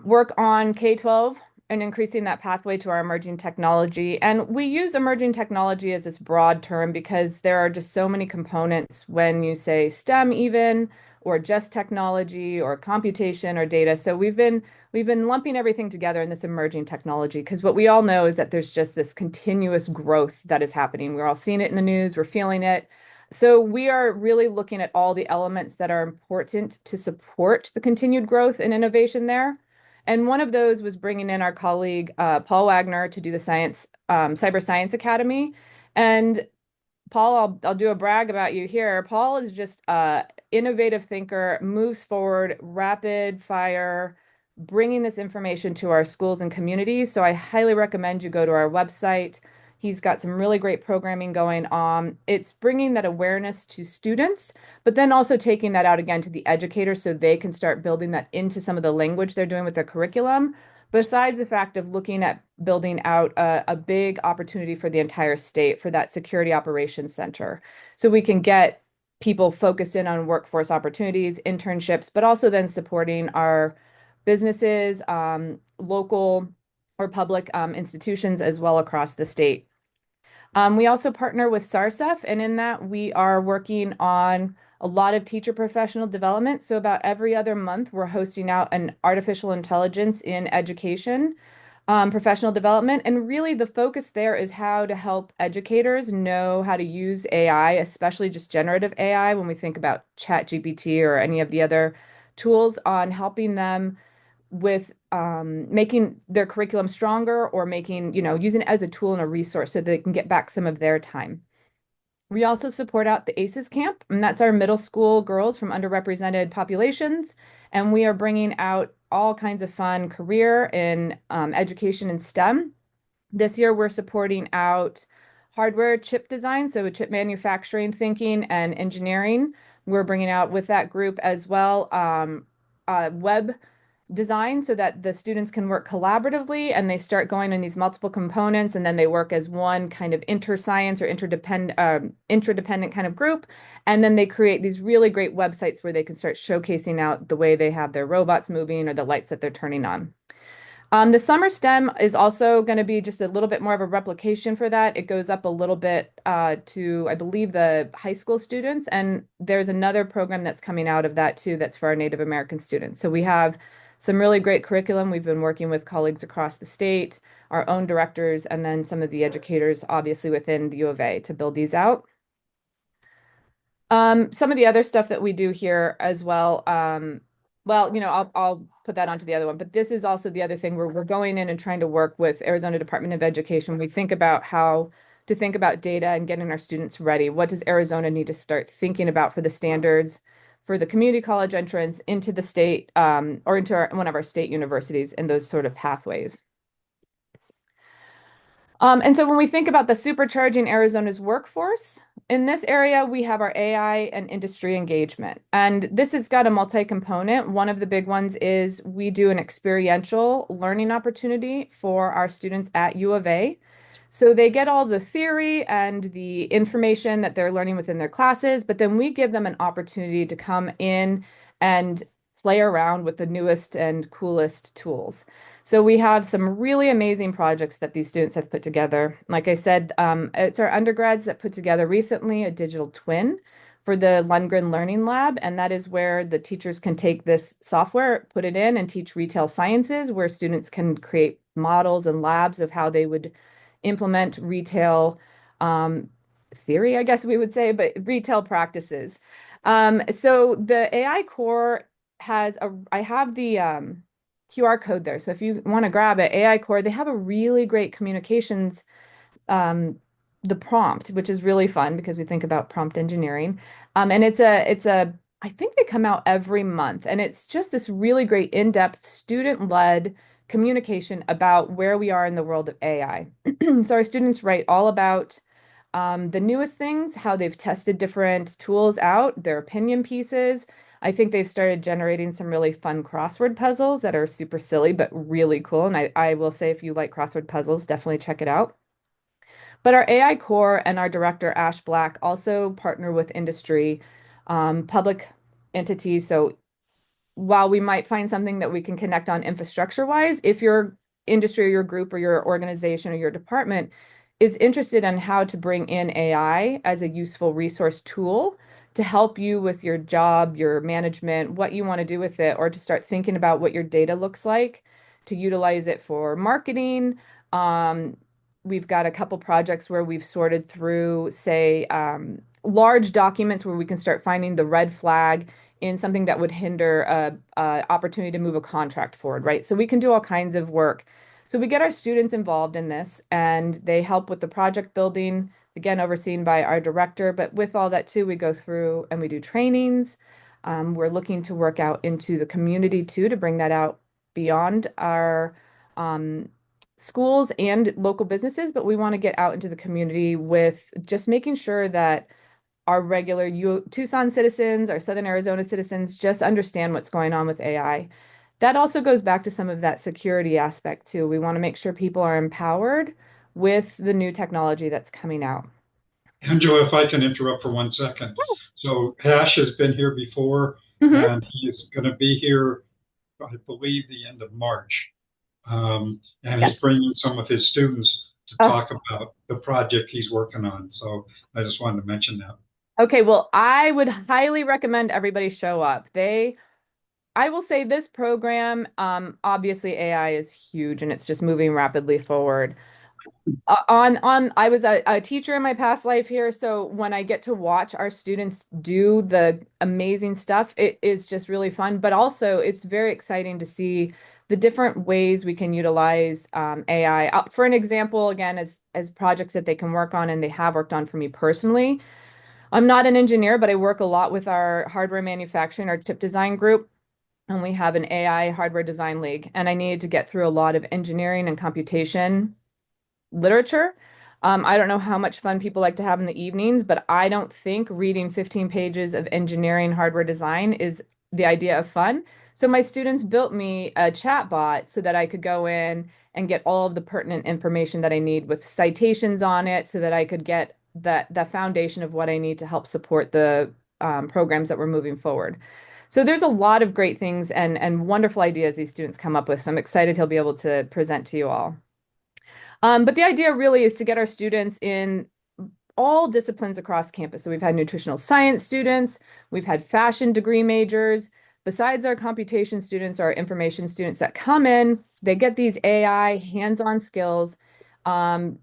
work on K-12 and increasing that pathway to our emerging technology. And we use emerging technology as this broad term because there are just so many components when you say STEM even, or just technology, or computation, or data. So we've been lumping everything together in this emerging technology because what we all know is that there's just this continuous growth that is happening. We're all seeing it in the news, we're feeling it. So we are really looking at all the elements that are important to support the continued growth and innovation there. And one of those was bringing in our colleague Paul Wagner to do the Cyber Science Academy. And Paul, I'll do a brag about you here. Paul is just a innovative thinker, moves forward, rapid fire, bringing this information to our schools and communities. So I highly recommend you go to our website. He's got some really great programming going on. It's bringing that awareness to students, but then also taking that out again to the educators so they can start building that into some of the language they're doing with their curriculum. Besides the fact of looking at building out a big opportunity for the entire state for that security operations center. So we can get people focused in on workforce opportunities, internships, but also then supporting our businesses, local or public institutions as well across the state. We also partner with SARSEF, and in that we are working on a lot of teacher professional development. So about every other month, we're hosting out an artificial intelligence in education professional development. And really the focus there is how to help educators know how to use AI, especially just generative AI, when we think about ChatGPT or any of the other tools on helping them with making their curriculum stronger or making, using it as a tool and a resource so they can get back some of their time. We also support out the ACES camp, and that's our middle school girls from underrepresented populations. And we are bringing out all kinds of fun career in education and STEM. This year, we're supporting out hardware chip design, so chip manufacturing, thinking, and engineering. We're bringing out with that group as well web design so that the students can work collaboratively and they start going in these multiple components and then they work as one kind of inter-science or interdependent kind of group. And then they create these really great websites where they can start showcasing out the way they have their robots moving or the lights that they're turning on. The summer STEM is also going to be just a little bit more of a replication for that. It goes up a little bit to, I believe, the high school students. And there's another program that's coming out of that too that's for our Native American students. So we have some really great curriculum. We've been working with colleagues across the state, our own directors, and then some of the educators, obviously within the U of A to build these out. Some of the other stuff that we do here as well, I'll put that onto the other one, but this is also the other thing where we're going in and trying to work with Arizona Department of Education. We think about how to think about data and getting our students ready. What does Arizona need to start thinking about for the standards for the community college entrance into the state or into one of our state universities and those sort of pathways. And so when we think about the supercharging Arizona's workforce, in this area, we have our AI and industry engagement. And this has got a multi-component. One of the big ones is we do an experiential learning opportunity for our students at U of A. So they get all the theory and the information that they're learning within their classes, but then we give them an opportunity to come in and play around with the newest and coolest tools. So we have some really amazing projects that these students have put together. Like I said, it's our undergrads that put together recently a digital twin for the Lundgren Learning Lab, and that is where the teachers can take this software, put it in, and teach retail sciences, where students can create models and labs of how they would implement retail theory, I guess we would say, but retail practices. So the AI core has I have the QR code there. So if you want to grab it, AI Core, they have a really great communications, the prompt, which is really fun because we think about prompt engineering. And I think they come out every month, and it's just this really great in-depth student-led communication about where we are in the world of AI. So our students write all about the newest things, how they've tested different tools out, their opinion pieces. I think they've started generating some really fun crossword puzzles that are super silly, but really cool. And I will say, if you like crossword puzzles, definitely check it out. But our AI core and our director, Ash Black, also partner with industry, public entities. So while we might find something that we can connect on infrastructure wise, if your industry or your group or your organization or your department is interested in how to bring in AI as a useful resource tool to help you with your job, your management, what you want to do with it, or to start thinking about what your data looks like, to utilize it for marketing. We've got a couple projects where we've sorted through, say, large documents where we can start finding the red flag in something that would hinder a opportunity to move a contract forward, right? So we can do all kinds of work. So we get our students involved in this, and they help with the project building, again, overseen by our director. But with all that too, we go through and we do trainings. We're looking to work out into the community too, to bring that out beyond our schools and local businesses. But we want to get out into the community with just making sure that our regular Tucson citizens, our Southern Arizona citizens just understand what's going on with AI. That also goes back to some of that security aspect too. We want to make sure people are empowered with the new technology that's coming out. Angela, if I can interrupt for 1 second. So Ash has been here before, Mhm. and he's going to be here, I believe, the end of March. And he's Yes. bringing some of his students to Oh, talk about the project he's working on. So I just wanted to mention that. okay. Well, I would highly recommend everybody show up. I will say this program, obviously AI is huge and it's just moving rapidly forward. I was a teacher in my past life here, so when I get to watch our students do the amazing stuff, it is just really fun. But also, it's very exciting to see the different ways we can utilize AI. For an example, again, as projects that they can work on and they have worked on for me personally. I'm not an engineer, but I work a lot with our hardware manufacturing, our chip design group. And we have an AI hardware design league, and I needed to get through a lot of engineering and computation literature. I don't know how much fun people like to have in the evenings, but I don't think reading 15 pages of engineering hardware design is the idea of fun. So my students built me a chat bot so that I could go in and get all of the pertinent information that I need with citations on it so that I could get the foundation of what I need to help support the programs that we're moving forward. So there's a lot of great things and wonderful ideas these students come up with. So I'm excited he'll be able to present to you all. But the idea really is to get our students in all disciplines across campus. So we've had nutritional science students, we've had fashion degree majors. Besides our computation students, our information students that come in, they get these AI hands-on skills, and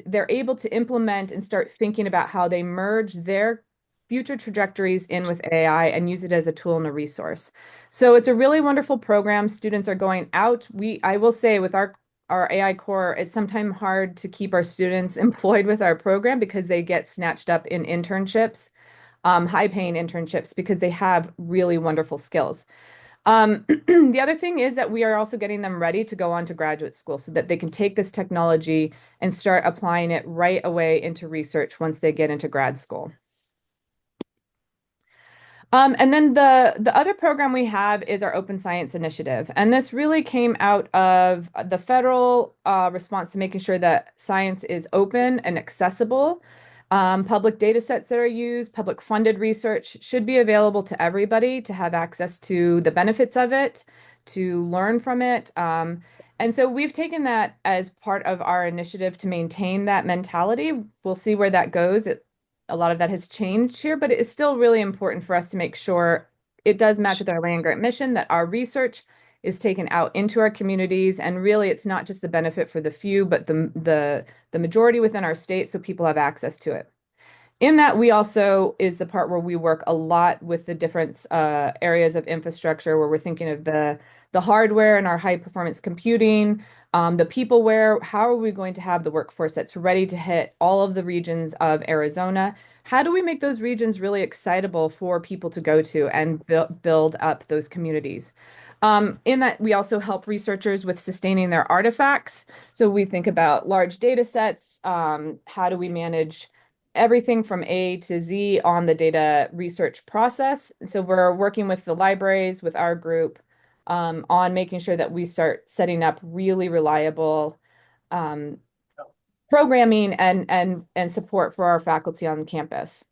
they're able to implement and start thinking about how they merge their future trajectories in with AI and use it as a tool and a resource. So it's a really wonderful program. Students are going out. I will say with our AI core, it's sometimes hard to keep our students employed with our program because they get snatched up in internships, high-paying internships, because they have really wonderful skills. The other thing is that we are also getting them ready to go on to graduate school so that they can take this technology and start applying it right away into research once they get into grad school. And then the other program we have is our Open Science Initiative. And this really came out of the federal response to making sure that science is open and accessible. Public data sets that are used, public funded research should be available to everybody to have access to the benefits of it, to learn from it. And so we've taken that as part of our initiative to maintain that mentality. We'll see where that goes. A lot of that has changed here, but it is still really important for us to make sure it does match with our land grant mission, that our research is taken out into our communities. And really, it's not just the benefit for the few, but the majority within our state, so people have access to it. In that, we also is the part where we work a lot with the different areas of infrastructure, where we're thinking of the the hardware and our high performance computing, the peopleware. How are we going to have the workforce that's ready to hit all of the regions of Arizona? How do we make those regions really excitable for people to go to and build up those communities? In that, we also help researchers with sustaining their artifacts. So we think about large data sets. How do we manage everything from A to Z on the data research process? So we're working with the libraries, with our group, on making sure that we start setting up really reliable um, programming and support for our faculty on campus.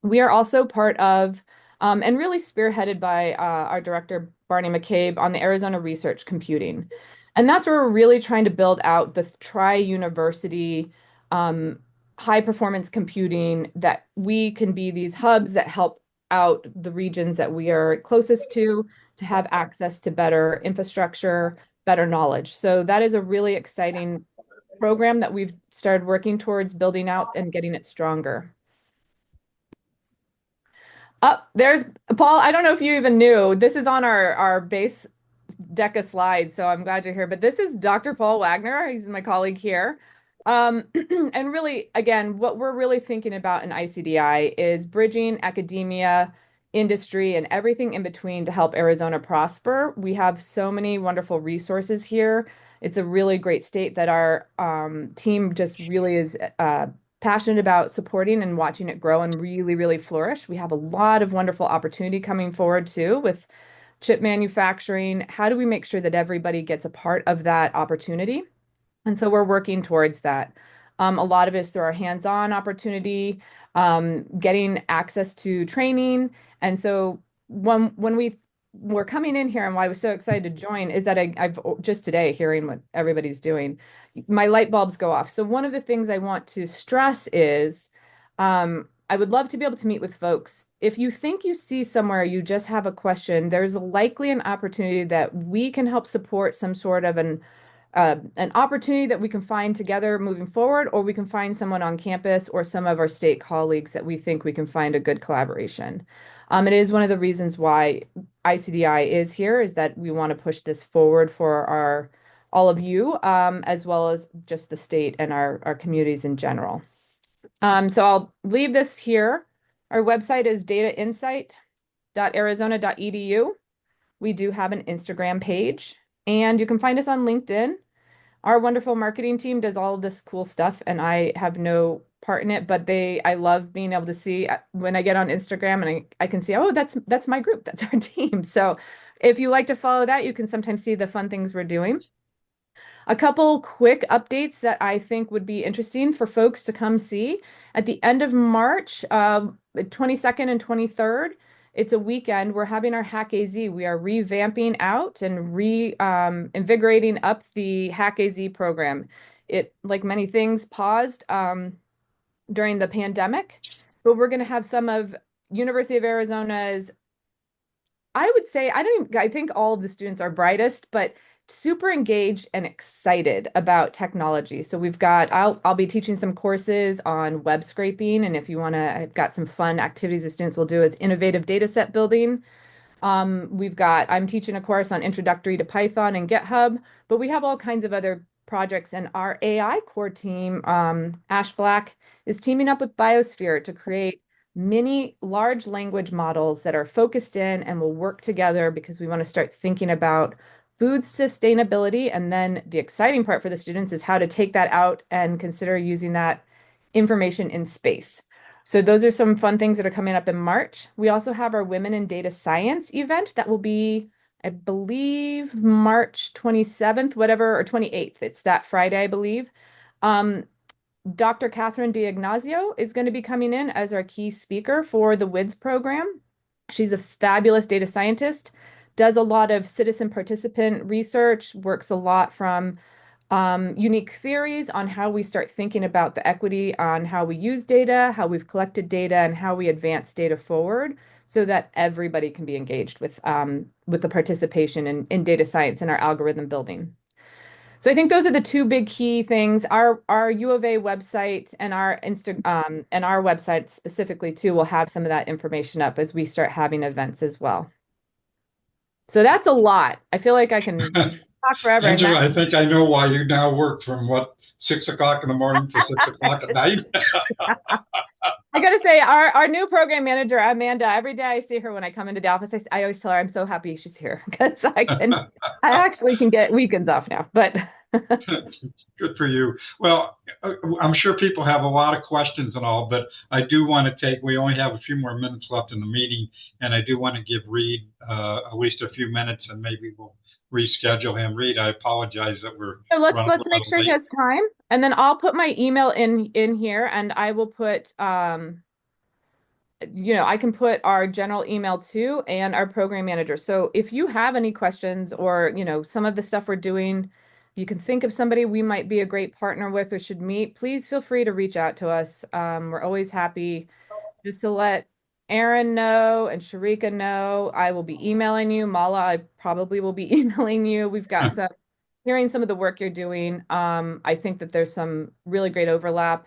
We are also part of, and really spearheaded by our director, Barney McCabe, on the Arizona Research Computing. And that's where we're really trying to build out the tri-university high performance computing, that we can be these hubs that help out the regions that we are closest to have access to better infrastructure, better knowledge. So that is a really exciting program that we've started working towards building out and getting it stronger. Oh, there's Paul. I don't know if you even knew. This is on our base deck of slides, so I'm glad you're here. But this is Dr. Paul Wagner. He's my colleague here. And really, again, what we're really thinking about in ICDI is bridging academia, industry, and everything in between to help Arizona prosper. We have so many wonderful resources here. It's a really great state that our team just really is passionate about supporting and watching it grow and really, really flourish. We have a lot of wonderful opportunity coming forward too with chip manufacturing. How do we make sure that everybody gets a part of that opportunity? And so we're working towards that. A lot of it is through our hands-on opportunity, getting access to training. And so when we were coming in here and why I was so excited to join is that I've just today hearing what everybody's doing, my light bulbs go off. So one of the things I want to stress is I would love to be able to meet with folks. If you think you see somewhere you just have a question, there's likely an opportunity that we can help support some sort of an opportunity that we can find together moving forward, or we can find someone on campus or some of our state colleagues that we think we can find a good collaboration. It is one of the reasons why ICDI is here, is that we want to push this forward for all of you, as well as just the state and our communities in general. So I'll leave this here. Our website is datainsight.arizona.edu. We do have an Instagram page, and you can find us on LinkedIn. Our wonderful marketing team does all of this cool stuff, and I have no part in it, but I love being able to see when I get on Instagram and I can see, oh, that's my group, that's our team. So if you like to follow that, you can sometimes see the fun things we're doing. A couple quick updates that I think would be interesting for folks to come see. At the end of March, 22nd and 23rd, it's a weekend. We're having our Hack AZ. We are revamping out and invigorating up the Hack AZ program. It, like many things, paused during the pandemic, but we're going to have some of University of Arizona's, I would say, I think all of the students are brightest, but super engaged and excited about technology. So I'll be teaching some courses on web scraping. And if you want to, I've got some fun activities the students will do is innovative data set building. I'm teaching a course on introductory to Python and GitHub, but we have all kinds of other projects. And our AI core team, Ash Black, is teaming up with Biosphere to create mini large language models that are focused in and will work together, because we want to start thinking about food sustainability. And then the exciting part for the students is how to take that out and consider using that information in space. So those are some fun things that are coming up in March. We also have our Women in Data Science event that will be, I believe, March 27th, whatever, or 28th. It's that Friday, I believe. Dr. Catherine D'Ignazio is going to be coming in as our key speaker for the WIDS program. She's a fabulous data scientist, does a lot of citizen participant research, works a lot from unique theories on how we start thinking about the equity on how we use data, how we've collected data, and how we advance data forward so that everybody can be engaged with the participation in data science and our algorithm building. So I think those are the two big key things. Our U of A website and our website specifically too will have some of that information up as we start having events as well. So that's a lot. I feel like I can talk forever. And Angela, that's I think I know why you now work from what, 6 o'clock in the morning to 6 o'clock at night. I gotta say, our new program manager, Amanda, every day I see her when I come into the office, I always tell her I'm so happy she's here because I actually can get weekends off now. But Good for you. Well, I'm sure people have a lot of questions and all, but I do want to we only have a few more minutes left in the meeting, and I do want to give Reed at least a few minutes, and maybe we'll reschedule him. Reed, I apologize that we're so running let's a make little sure he late. has time, and then I'll put my email in here, and I will put I can put our general email too and our program manager. So if you have any questions or, some of the stuff we're doing, you can think of somebody we might be a great partner with or should meet, please feel free to reach out to us. We're always happy just to let Aaron know and Sharika know. I will be emailing you. Mala, I probably will be emailing you. We've got hearing some of the work you're doing. I think that there's some really great overlap.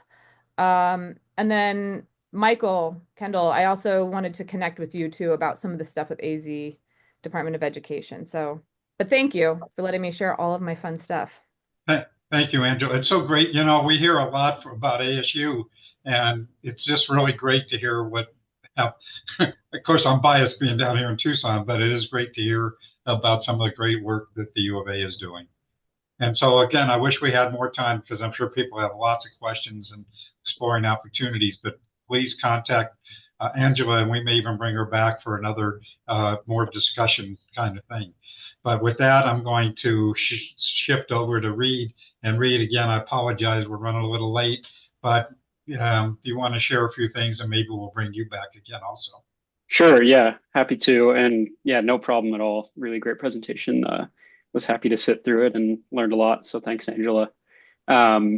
And then Michael Kendall, I also wanted to connect with you too about some of the stuff with AZ Department of Education. So, but thank you for letting me share all of my fun stuff. Thank you, Angela. It's so great. We hear a lot about ASU, and it's just really great to hear of course, I'm biased being down here in Tucson, but it is great to hear about some of the great work that the U of A is doing. And so, again, I wish we had more time because I'm sure people have lots of questions and exploring opportunities, but please contact Angela, and we may even bring her back for another more discussion kind of thing. But with that, I'm going to shift over to Reed. And Reed, again, I apologize, we're running a little late, but do you want to share a few things, and maybe we'll bring you back again also? Sure, yeah, happy to. And yeah, no problem at all. Really great presentation. Was happy to sit through it and learned a lot. So thanks, Angela. I'll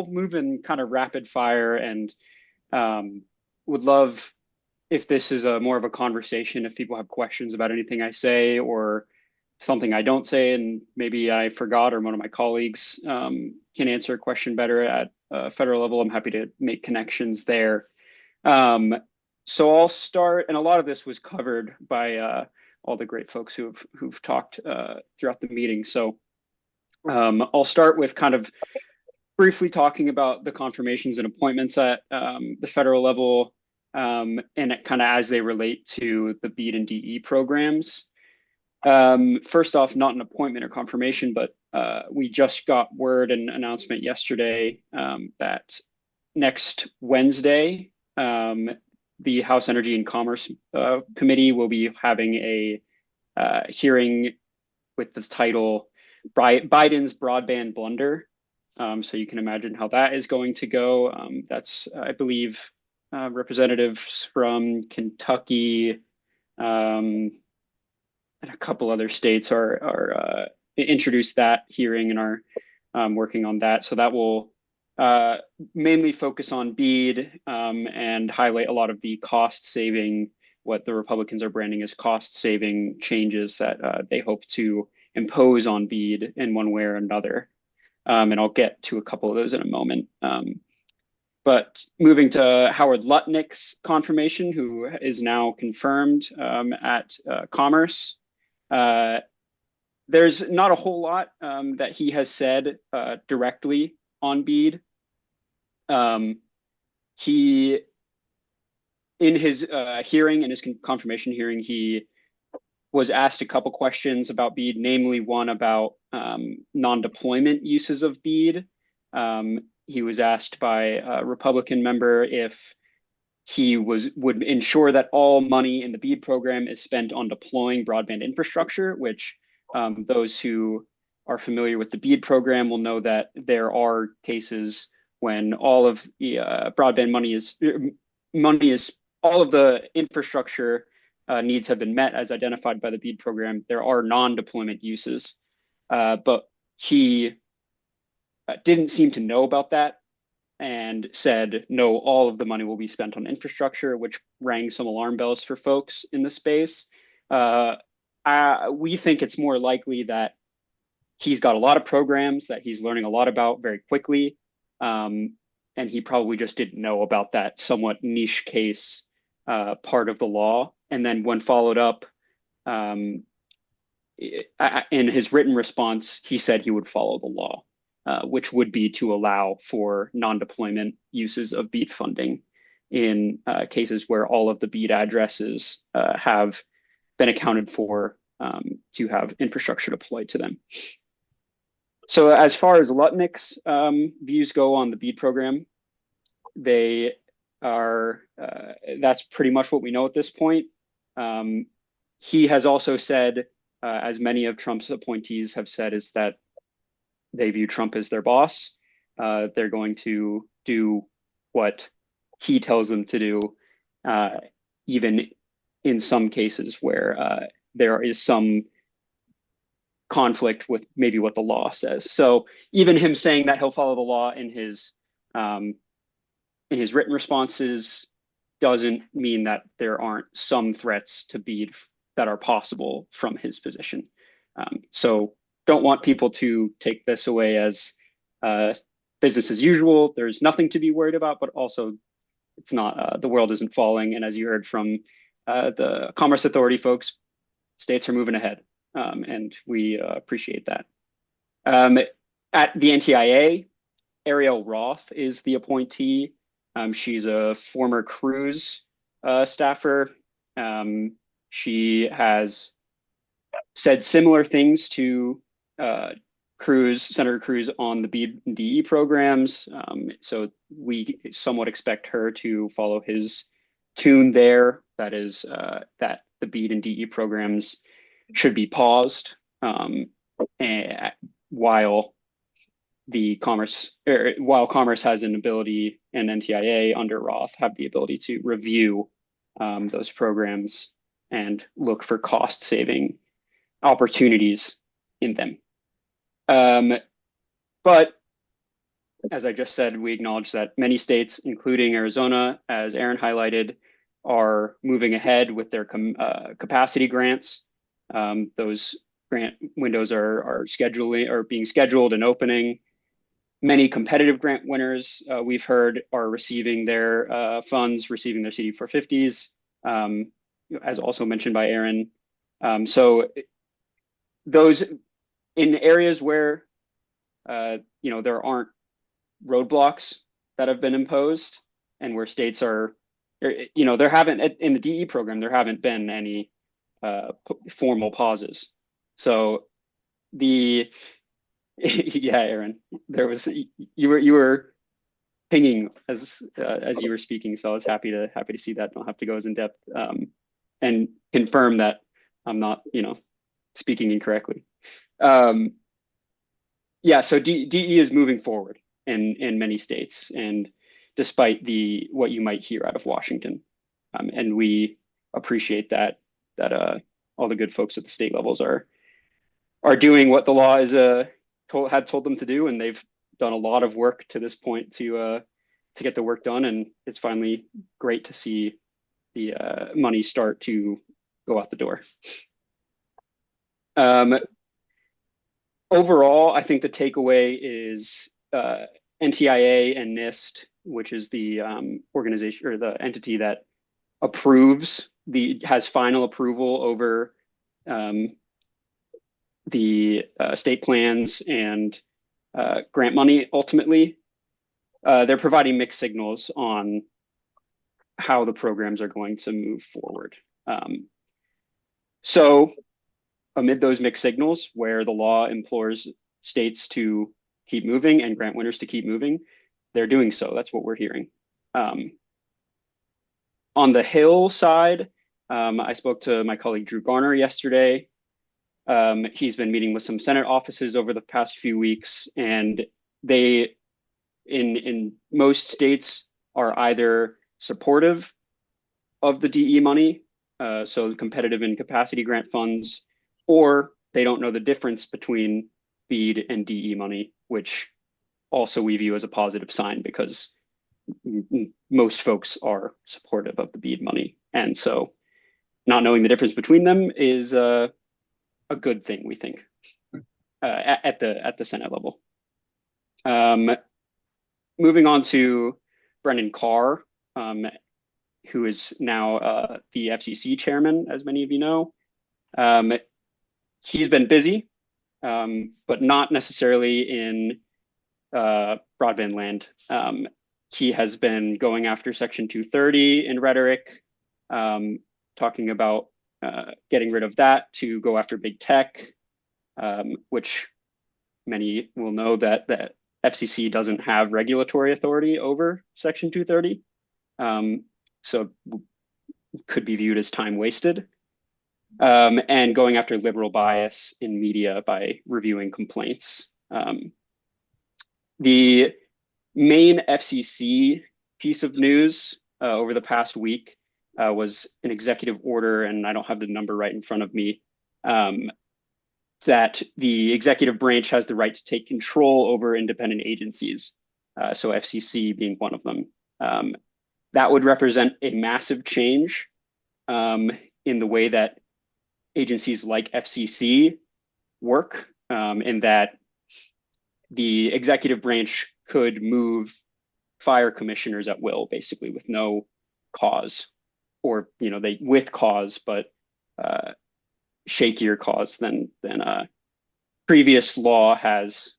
move in kind of rapid fire, and would love if this is more of a conversation, if people have questions about anything I say or something I don't say and maybe I forgot, or one of my colleagues can answer a question better at federal level. I'm happy to make connections there. So I'll start, and a lot of this was covered by all the great folks who've talked throughout the meeting. So I'll start with kind of briefly talking about the confirmations and appointments at the federal level, and kind of as they relate to the BEAD and DE programs. First off, not an appointment or confirmation, but we just got word and announcement yesterday that next Wednesday, the House Energy and Commerce Committee will be having a hearing with the title Biden's Broadband Blunder. So you can imagine how that is going to go. That's, I believe, representatives from Kentucky and a couple other states are introduced that hearing and are working on that. So that will mainly focus on BEAD and highlight a lot of the cost saving, what the Republicans are branding as cost saving changes that they hope to impose on BEAD in one way or another. And I'll get to a couple of those in a moment. But moving to Howard Lutnick's confirmation, who is now confirmed at Commerce. There's not a whole lot that he has said directly on BEAD. He, in his hearing, in his confirmation hearing, he was asked a couple questions about BEAD, namely one about non-deployment uses of BEAD. He was asked by a Republican member if he would ensure that all money in the BEAD program is spent on deploying broadband infrastructure, which those who are familiar with the BEAD program will know that there are cases when all of the broadband money is all of the infrastructure needs have been met as identified by the BEAD program. There are non-deployment uses, but he didn't seem to know about that and said, no, all of the money will be spent on infrastructure, which rang some alarm bells for folks in the space. We think it's more likely that he's got a lot of programs that he's learning a lot about very quickly, and he probably just didn't know about that somewhat niche case part of the law. And then when followed up, in his written response, he said he would follow the law, which would be to allow for non-deployment uses of BEAD funding in cases where all of the BEAD addresses have been accounted for to have infrastructure deployed to them. So as far as Lutnick's views go on the BEAD program, they are, that's pretty much what we know at this point. He has also said, as many of Trump's appointees have said, is that they view Trump as their boss. They're going to do what he tells them to do, even in some cases where there is some conflict with maybe what the law says. So even him saying that he'll follow the law in his written responses doesn't mean that there aren't some threats to BEAD that are possible from his position. So don't want people to take this away as business as usual. There's nothing to be worried about, but also it's not, the world isn't falling. And as you heard from the Commerce Authority folks, states are moving ahead, and we appreciate that. At the NTIA, Ariel Roth is the appointee. She's a former Cruz staffer. She has said similar things to Senator Cruz on the BEAD and DE programs. So we somewhat expect her to follow his tune there. That is that the BEAD and DE programs should be paused while Commerce has an ability, and NTIA under Roth have the ability to review those programs and look for cost saving opportunities in them. But as I just said, we acknowledge that many states, including Arizona, as Aaron highlighted, are moving ahead with their capacity grants. Those grant windows are being scheduled and opening. Many competitive grant winners, we've heard, are receiving their funds, receiving their CD450s, as also mentioned by Aaron. So those in areas where there aren't roadblocks that have been imposed, and where states are, there haven't, in the DE program, there haven't been any formal pauses. So yeah, Aaron, there was, you were pinging as you were speaking, so I was happy to see that. I don't have to go as in depth and confirm that I'm not speaking incorrectly. Yeah, so DE is moving forward in many states, and despite what you might hear out of Washington, and we appreciate that all the good folks at the state levels are doing what the law is had told them to do, and they've done a lot of work to this point to get the work done, and it's finally great to see the money start to go out the door. Overall, I think the takeaway is NTIA and NIST, which is the organization or the entity that has final approval over the state plans and grant money. Ultimately, they're providing mixed signals on how the programs are going to move forward. So amid those mixed signals, where the law implores states to keep moving and grant winners to keep moving, they're doing so. That's what we're hearing. On the Hill side, I spoke to my colleague Drew Garner yesterday. He's been meeting with some Senate offices over the past few weeks, and they, in most states, are either supportive of the DE money, so competitive and capacity grant funds, or they don't know the difference between BEAD and DE money, which also we view as a positive sign, because most folks are supportive of the BEAD money. And so not knowing the difference between them is a good thing, we think, at the Senate level. Moving on to Brendan Carr. who is now the FCC chairman, as many of you know. He's been busy, but not necessarily in broadband land. He has been going after Section 230 in rhetoric, talking about getting rid of that to go after big tech, which many will know that FCC doesn't have regulatory authority over Section 230. So could be viewed as time wasted. And going after liberal bias in media by reviewing complaints. The main FCC piece of news over the past week was an executive order, and I don't have the number right in front of me, that the executive branch has the right to take control over independent agencies, so FCC being one of them. That would represent a massive change in the way that agencies like FCC work, in that the executive branch could move fire commissioners at will, basically with no cause, or they with cause, but shakier cause than previous law has,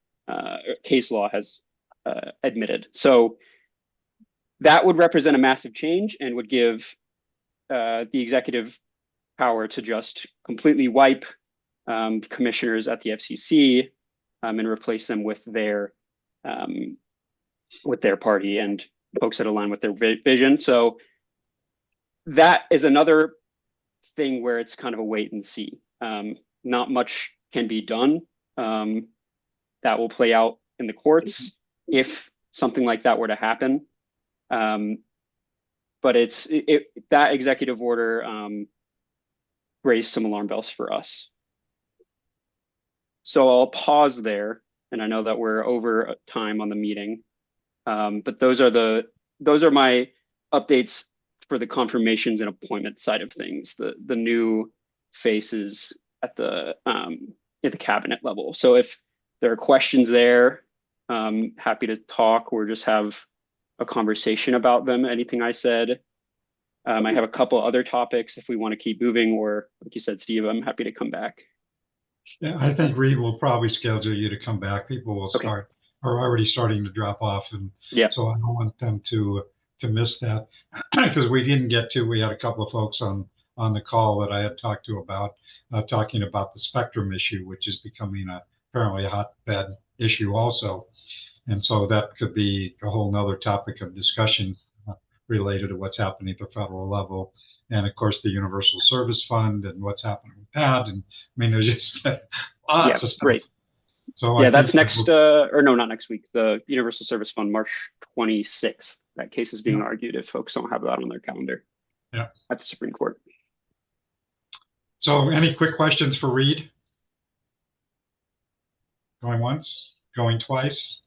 case law has admitted. So that would represent a massive change and would give the executive power to just completely wipe commissioners at the FCC and replace them with their party and folks that align with their vision. So that is another thing where it's kind of a wait and see. Not much can be done. That will play out in the courts if something like that were to happen. But that executive order raised some alarm bells for us. So I'll pause there, and I know that we're over time on the meeting, but those are my updates for the confirmations and appointment side of things, the new faces at the cabinet level. So if there are questions there, happy to talk or just have a conversation about them, anything I said. I have a couple other topics if we want to keep moving, or like you said, Steve, I'm happy to come back. Yeah, I think Reed will probably schedule you to come back. People will are already starting to drop off, and so I don't want them to miss that because we didn't get to. We had a couple of folks on the call that I had talked to about talking about the spectrum issue, which is becoming apparently a hotbed issue also, and so that could be a whole nother topic of discussion related to what's happening at the federal level. And of course, the Universal Service Fund and what's happening with that. And I mean, there's just lots of stuff. Great. So yeah, that's next, or no, not next week. The Universal Service Fund, March 26th. That case is being argued if folks don't have that on their calendar. Yeah. At the Supreme Court. So any quick questions for Reed? Going once, going twice.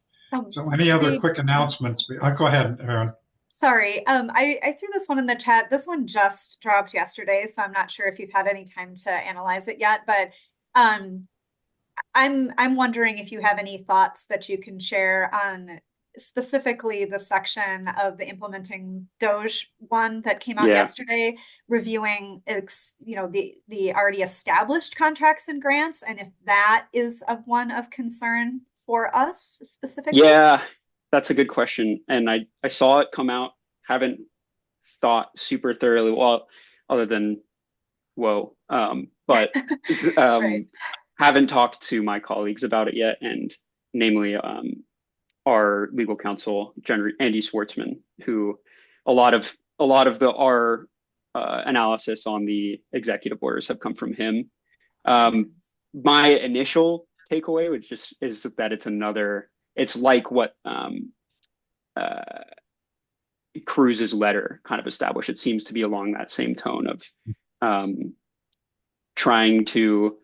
So any other quick announcements? Go ahead, Aaron. Sorry, I threw this one in the chat. This one just dropped yesterday, so I'm not sure if you've had any time to analyze it yet, but I'm wondering if you have any thoughts that you can share on specifically the section of the implementing DOGE one that came out yesterday, reviewing the already established contracts and grants, and if that is one of concern for us specifically. Yeah. That's a good question. And I saw it come out, haven't thought super thoroughly, well, other than, whoa, but right. Haven't talked to my colleagues about it yet. And namely, our legal counsel, Andy Schwartzman, who a lot of our analysis on the executive orders have come from him. My initial takeaway, which is that it's like what Cruz's letter kind of established. It seems to be along that same tone of trying to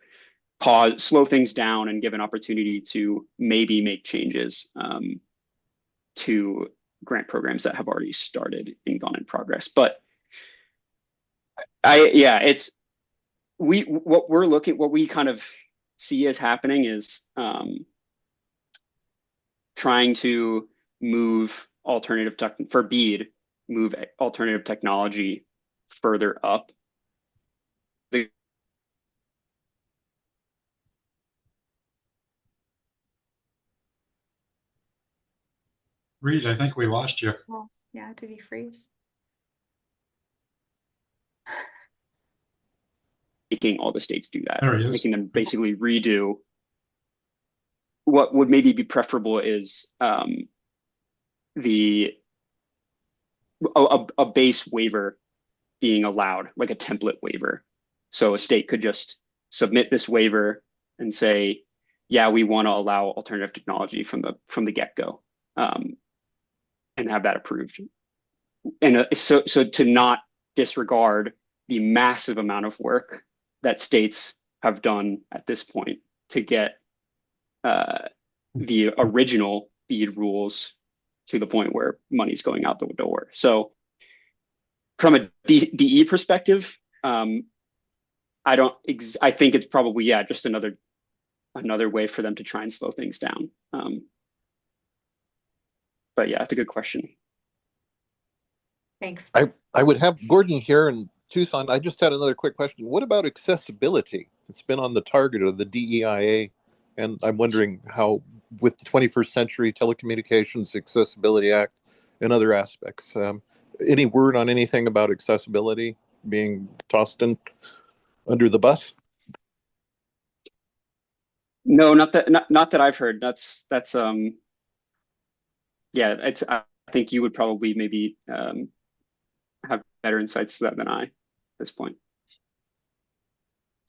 slow things down and give an opportunity to maybe make changes to grant programs that have already started and gone in progress. But what we kind of see as happening is trying to move alternative for BEAD, move alternative technology further up the Reed, I think we lost you. Well, yeah, did he freeze? making all the states do that, There he is. making them basically redo. What would maybe be preferable is the a base waiver being allowed, like a template waiver. So a state could just submit this waiver and say, yeah, we want to allow alternative technology from the get-go, and have that approved. And so to not disregard the massive amount of work that states have done at this point to get the original BEAD rules to the point where money's going out the door. So from a DE perspective, I think it's probably, yeah, just another way for them to try and slow things down. But yeah, it's a good question. Thanks. I would have Gordon here in Tucson. I just had another quick question. What about accessibility? It's been on the target of the DEIA, and I'm wondering how, with the 21st Century Telecommunications Accessibility Act and other aspects, any word on anything about accessibility being tossed in under the bus? No, not that I've heard. That's yeah, I think you would probably maybe have better insights to that than I at this point.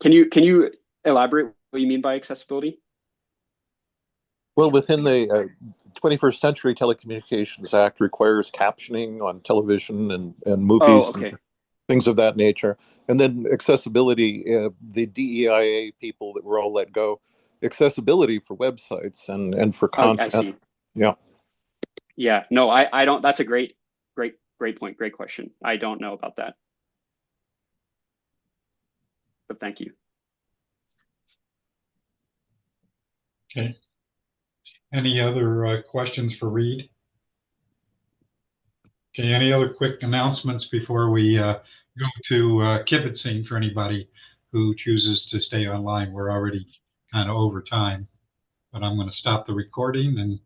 Can you elaborate what you mean by accessibility? Well, within the 21st Century Telecommunications Act requires captioning on television and movies. Oh, okay. And things of that nature. And then accessibility, the DEIA people that were all let go, accessibility for websites and for content. I see. Yeah. Yeah, no, I don't. That's a great point. Great question. I don't know about that. But thank you. Okay. Any other questions for Reed? Okay, any other quick announcements before we go to kibitzing for anybody who chooses to stay online? We're already kind of over time, but I'm going to stop the recording and